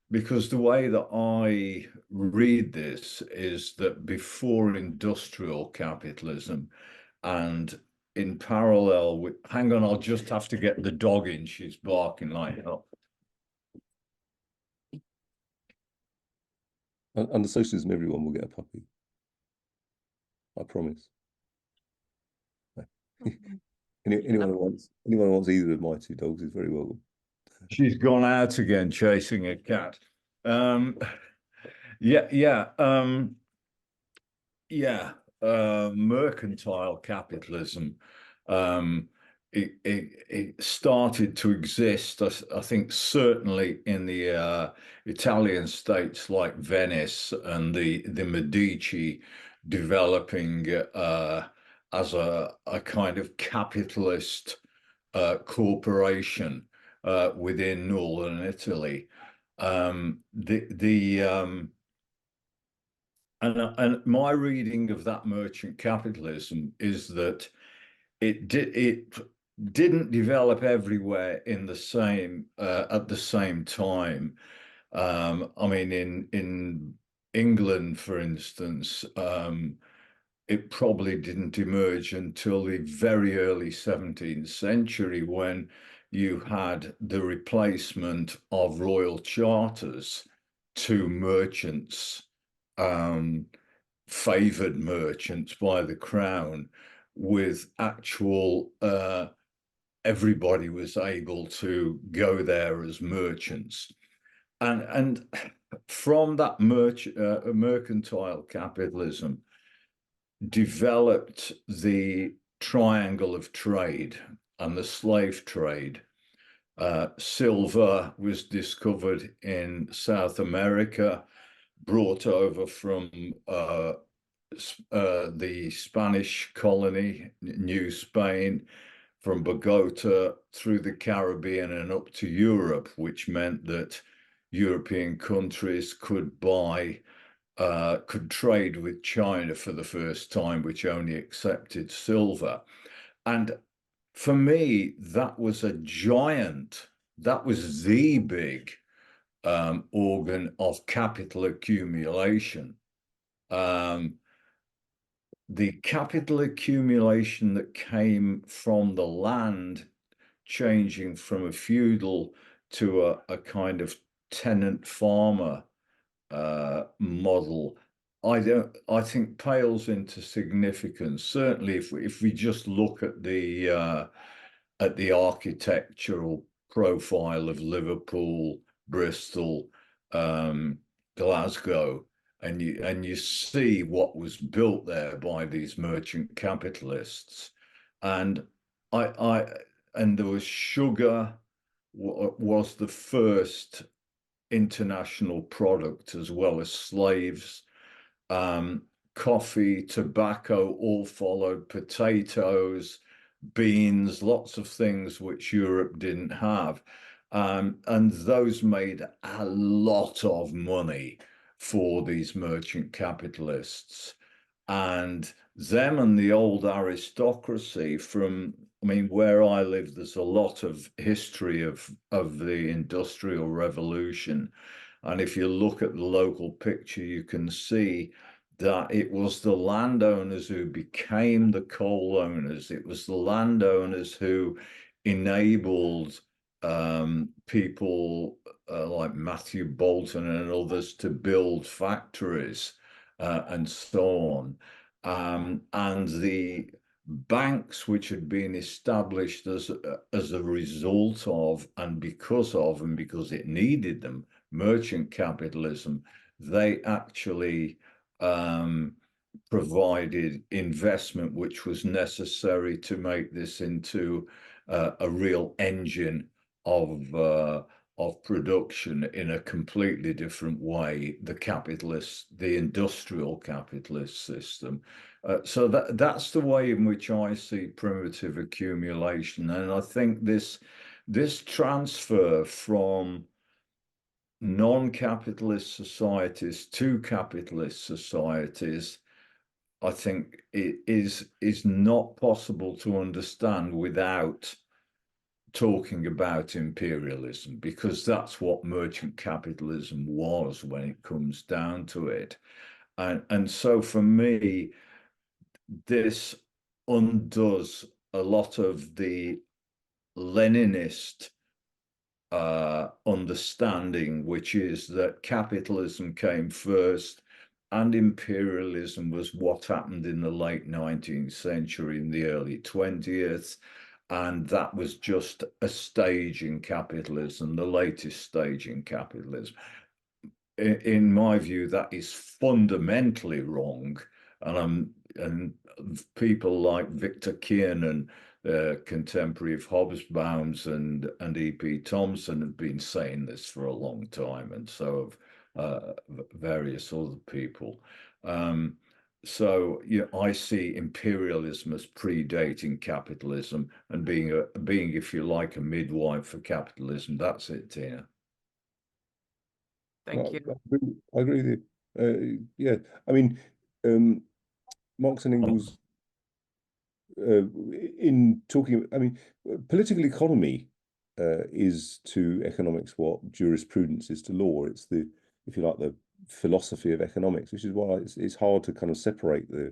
Because the way that I read this is that before industrial capitalism and in parallel with, hang on, I'll just have to get the dog in, she's barking like hell. Under socialism, everyone will get a puppy. I promise. Anyone who wants either of my two dogs is very welcome. She's gone out again chasing a cat. Mercantile capitalism. It started to exist, I think, certainly in the Italian states like Venice and the Medici developing as a kind of capitalist corporation within northern Italy. And my reading of that merchant capitalism is that it didn't develop everywhere in the same at the same time. I mean, in England, for instance, it probably didn't emerge until the very early 17th century, when you had the replacement of royal charters to merchants, favoured merchants by the crown, with actual everybody was able to go there as merchants. And from that mercantile capitalism developed the triangle of trade and the slave trade. Silver was discovered in South America, brought over from the Spanish colony, New Spain, from Bogota through the Caribbean and up to Europe, which meant that European countries could trade with China for the first time, which only accepted silver. And for me, that was the big organ of capital accumulation. The capital accumulation that came from the land changing from a feudal to a kind of tenant farmer model, I think pales into significance. Certainly, if we just look at the architectural profile of Liverpool, Bristol, Glasgow, and you see what was built there by these merchant capitalists, and there was sugar was the first international product, as well as slaves. Coffee, tobacco all followed, potatoes, beans, lots of things which Europe didn't have. And those made a lot of money for these merchant capitalists. And them and the old aristocracy where I live, there's a lot of history of the Industrial Revolution. And if you look at the local picture, you can see that it was the landowners who became the coal owners. It was the landowners who enabled people like Matthew Bolton and others to build factories and so on. And the banks which had been established as a result of and because it needed them, merchant capitalism, they actually provided investment which was necessary to make this into a real engine of production in a completely different way, the industrial capitalist system. So that's the way in which I see primitive accumulation. And I think this transfer from non-capitalist societies to capitalist societies, I think it is not possible to understand without talking about imperialism, because that's what merchant capitalism was when it comes down to it. And so for me, this undoes a lot of the Leninist understanding, which is that capitalism came first and imperialism was what happened in the late 19th century and the early 20th. And that was just a stage in capitalism, the latest stage in capitalism. In my view, that is fundamentally wrong. And people like Victor Kiernan, contemporary of Hobsbawm's and E.P. Thompson, have been saying this for a long time, and so have various other people. So I see imperialism as predating capitalism and being, if you like, a midwife for capitalism. That's it, Tina. Thank you. I agree with you. Yeah, I mean, Marx and Engels, in talking, political economy is to economics what jurisprudence is to law. It's the, if you like, the philosophy of economics, which is why it's hard to kind of separate the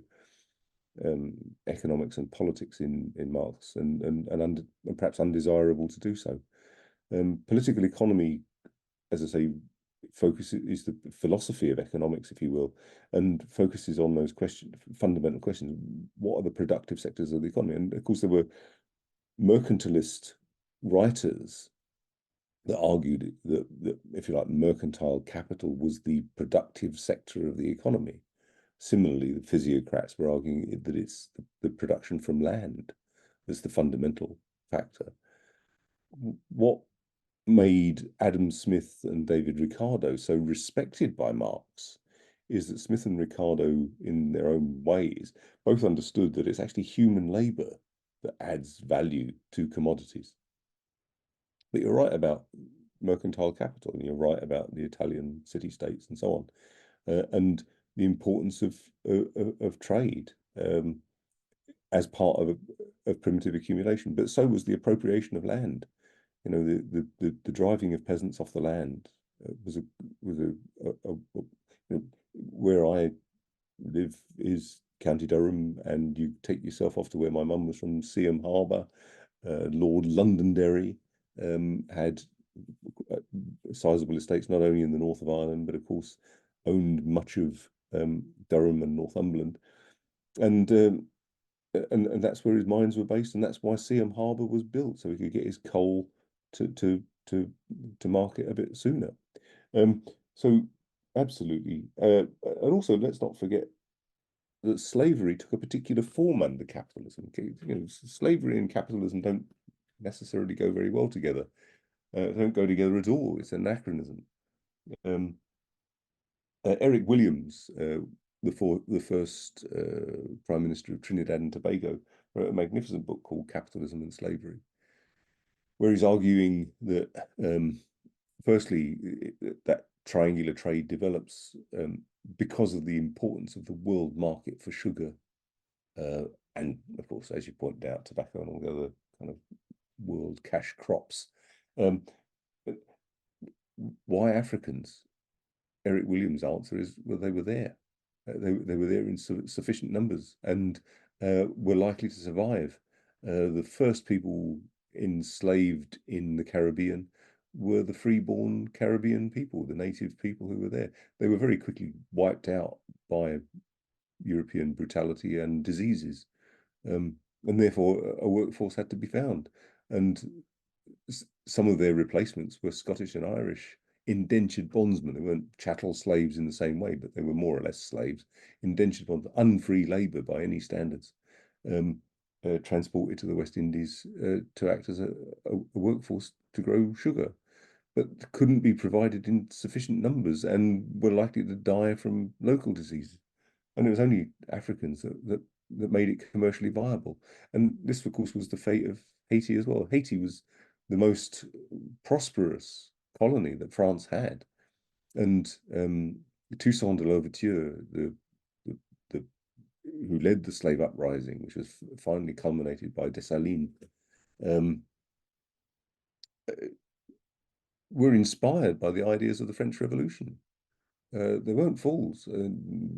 economics and politics in Marx, and perhaps undesirable to do so. Political economy, as I say, is the philosophy of economics, if you will, and focuses on those fundamental questions. What are the productive sectors of the economy? And of course, there were mercantilist writers that argued that, if you like, mercantile capital was the productive sector of the economy. Similarly, the physiocrats were arguing that it's the production from land that's the fundamental factor. What made Adam Smith and David Ricardo so respected by Marx is that Smith and Ricardo, in their own ways, both understood that it's actually human labor that adds value to commodities. But you're right about mercantile capital, and you're right about the Italian city-states and so on, and the importance of trade as part of primitive accumulation. But so was the appropriation of land. You know, the driving of peasants off the land was where I live is County Durham, and you take yourself off to where my mum was from, Seaham Harbour. Lord Londonderry had sizable estates not only in the north of Ireland, but of course owned much of Durham and Northumberland, and that's where his mines were based, and that's why Seaham Harbour was built, so he could get his coal to market a bit sooner. So absolutely, and also let's not forget that slavery took a particular form under capitalism. You know, slavery and capitalism don't necessarily go very well together. Don't go together at all. It's an anachronism. Eric Williams, the first Prime Minister of Trinidad and Tobago, wrote a magnificent book called Capitalism and Slavery, where he's arguing that, firstly, that triangular trade develops because of the importance of the world market for sugar, and of course, as you pointed out, tobacco and all the other kind of world cash crops. Why Africans? Eric Williams' answer is, well, they were there. They were there in sufficient numbers and were likely to survive. The first people enslaved in the Caribbean were the freeborn Caribbean people, the native people who were there. They were very quickly wiped out by European brutality and diseases, and therefore a workforce had to be found. And some of their replacements were Scottish and Irish indentured bondsmen. They weren't chattel slaves in the same way, but they were more or less slaves, indentured bondsmen, unfree labour by any standards, transported to the West Indies to act as a workforce to grow sugar, but couldn't be provided in sufficient numbers and were likely to die from local diseases. And it was only Africans that made it commercially viable. And this, of course, was the fate of Haiti as well. Haiti was the most prosperous colony that France had, and Toussaint de Louverture, who led the slave uprising, which was finally culminated by Dessalines, were inspired by the ideas of the French Revolution. They weren't fools.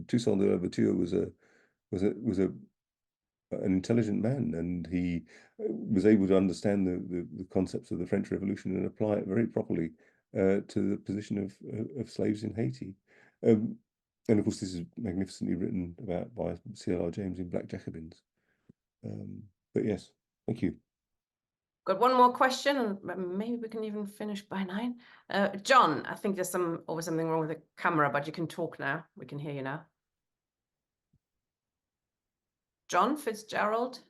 Toussaint de Louverture was an intelligent man, and he was able to understand the concepts of the French Revolution and apply it very properly to the position of slaves in Haiti. And of course, this is magnificently written about by C.L.R. James in Black Jacobins. But yes, thank you. Got one more question, and maybe we can even finish by 9. John, I think there's always something wrong with the camera, but you can talk now. We can hear you now. John Fitzgerald,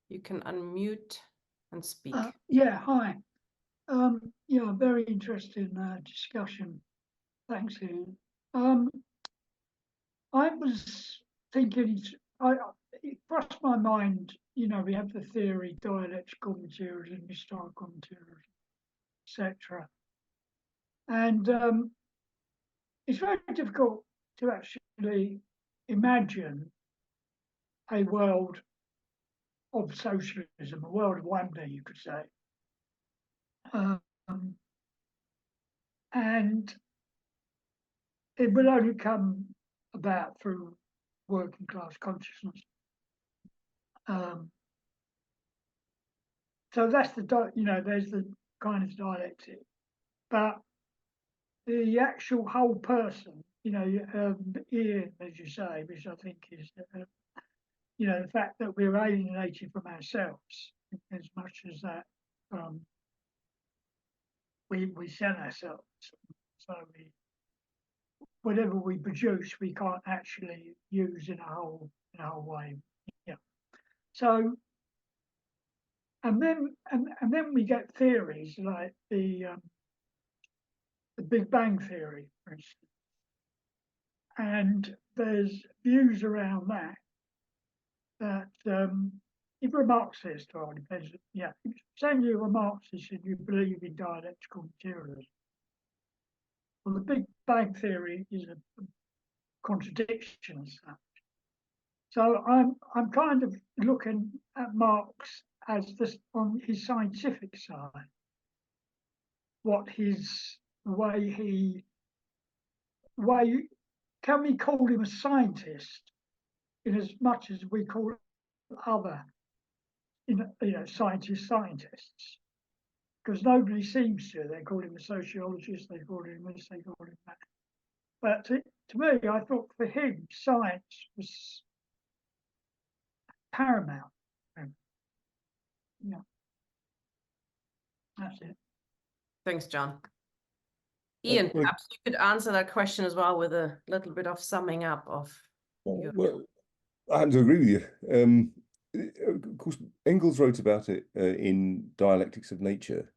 you can unmute and speak. Yeah, hi. Yeah, very interesting discussion. Thanks, Ian. I was thinking, it crossed my mind, you know, we have the theory, dialectical materialism, historical materialism, etc. And it's very difficult to actually imagine a world of socialism, a world of wonder, you could say. And it will only come about through working class consciousness. So that's there's the kind of dialectic. But the actual whole person, Ian, as you say, which I think is, the fact that we're alienated from ourselves as much as that we sell ourselves. So whatever we produce, we can't actually use in a whole way. Yeah. So and then we get theories like the Big Bang theory, for instance, and there's views around that if you're a Marxist, or depends, yeah, saying you're a Marxist and you believe in dialectical materialism. Well, the Big Bang theory is a contradiction as such. So I'm kind of looking at Marx as this on his scientific side, what his way can we call him a scientist in as much as we call other scientists, because nobody seems to. They call him a sociologist, they call him this, they call him that. But to me, I thought for him, science was paramount. Yeah, that's it. Thanks, John. Ian, well, perhaps you could answer that question as well with a little bit of summing up of your... Well, I have to agree with you. Of course, Engels wrote about it in Dialectics of Nature.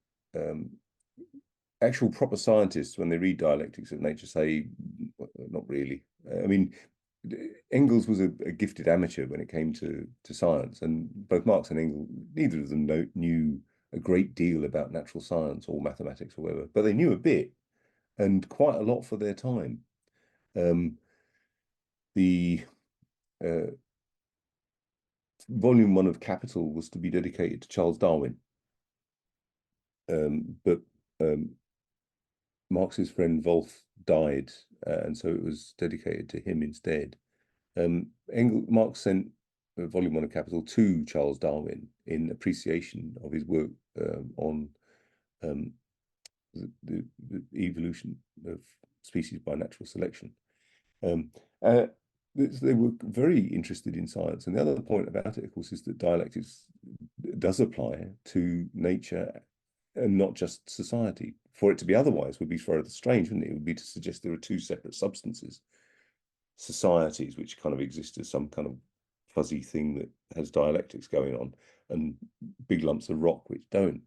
Actual proper scientists, when they read Dialectics of Nature, say, not really. I mean, Engels was a gifted amateur when it came to science, and both Marx and Engels, neither of them knew a great deal about natural science or mathematics or whatever, but they knew a bit, and quite a lot for their time. The volume 1 of Capital was to be dedicated to Charles Darwin, but Marx's friend Wolff died, and so it was dedicated to him instead. Marx sent volume 1 of Capital to Charles Darwin in appreciation of his work on the evolution of species by natural selection. They were very interested in science, and the other point about it, of course, is that dialectics does apply to nature and not just society. For it to be otherwise would be rather strange, wouldn't it? It would be to suggest there are two separate substances, societies which kind of exist as some kind of fuzzy thing that has dialectics going on, and big lumps of rock which don't.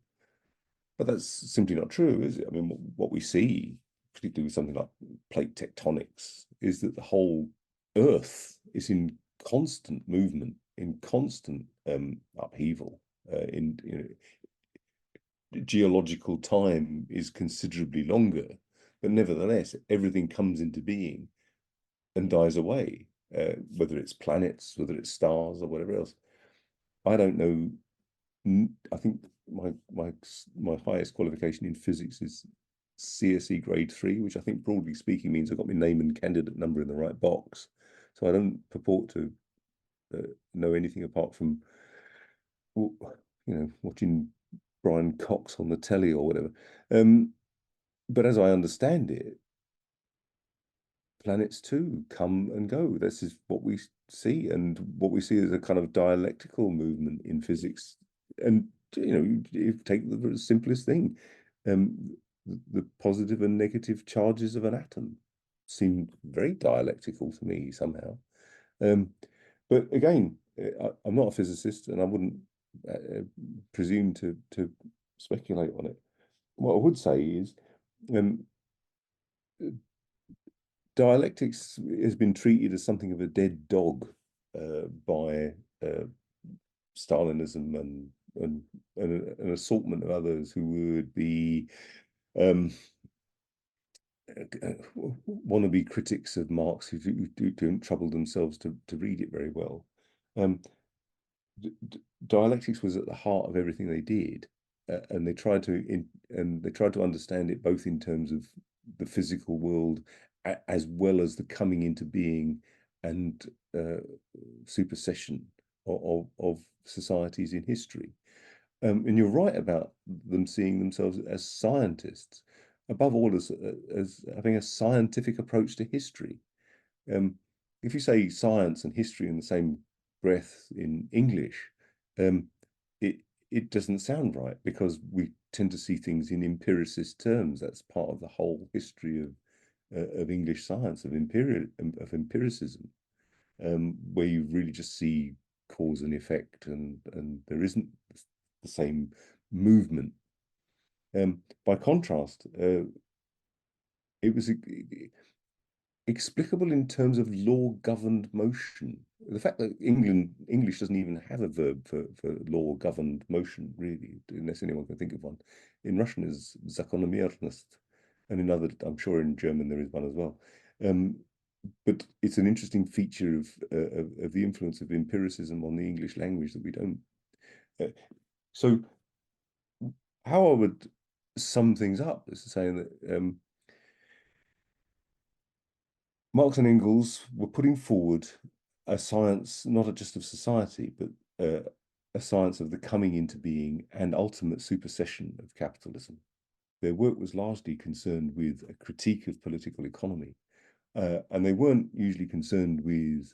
But that's simply not true, is it? I mean, what we see, particularly with something like plate tectonics, is that the whole Earth is in constant movement, in constant upheaval. Geological time is considerably longer, but nevertheless, everything comes into being and dies away, whether it's planets, whether it's stars, or whatever else. I don't know. I think my highest qualification in physics is CSE grade 3, which I think broadly speaking means I've got my name and candidate number in the right box. So I don't purport to know anything apart from, watching Brian Cox on the telly or whatever. But as I understand it, planets too come and go. This is what we see, and what we see is a kind of dialectical movement in physics. And you take the simplest thing, the positive and negative charges of an atom seem very dialectical to me somehow. But again, I'm not a physicist, and I wouldn't presume to speculate on it. What I would say is dialectics has been treated as something of a dead dog by Stalinism and an assortment of others who would be wannabe critics of Marx who don't trouble themselves to read it very well. Dialectics was at the heart of everything they did, and they tried to understand it both in terms of the physical world as well as the coming into being and supersession of societies in history. And you're right about them seeing themselves as scientists, above all as having a scientific approach to history. If you say science and history in the same breath in English, it it doesn't sound right, because we tend to see things in empiricist terms. That's part of the whole history of English science, of empiricism, where you really just see cause and effect, and there isn't the same movement. By contrast, it was explicable in terms of law-governed motion. The fact that English doesn't even have a verb for law-governed motion, really, unless anyone can think of one. In Russian is zakonomiernost, and in other, I'm sure in German there is one as well. But it's an interesting feature of the influence of empiricism on the English language that we don't. So how I would sum things up is saying that Marx and Engels were putting forward a science not just of society, but a science of the coming into being and ultimate supersession of capitalism. Their work was largely concerned with a critique of political economy, and they weren't usually concerned with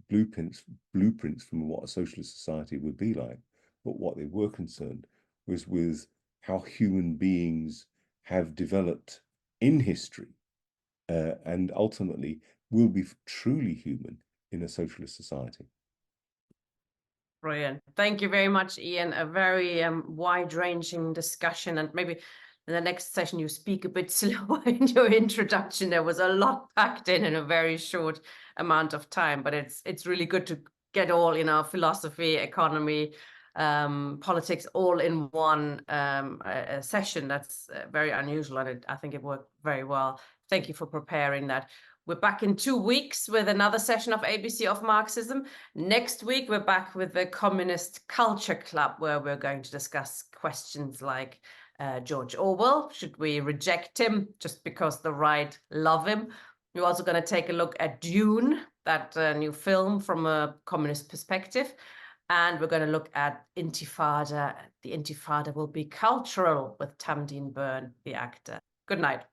blueprints from what a socialist society would be like, but what they were concerned was with how human beings have developed in history, and ultimately will be truly human in a socialist society. Brilliant. Thank you very much, Ian. A very wide-ranging discussion, and maybe in the next session you speak a bit slower in your introduction. There was a lot packed in a very short amount of time, but it's really good to get all, philosophy, economy, politics all in one session. That's very unusual, and I think it worked very well. Thank you for preparing that. We're back in 2 weeks with another session of ABC of Marxism. Next week, we're back with the Communist Culture Club, where we're going to discuss questions like George Orwell. Should we reject him just because the right love him? We're also going to take a look at Dune, that new film from a communist perspective. And we're going to look at Intifada. The Intifada will be cultural with Tamdeen Byrne, the actor. Good night.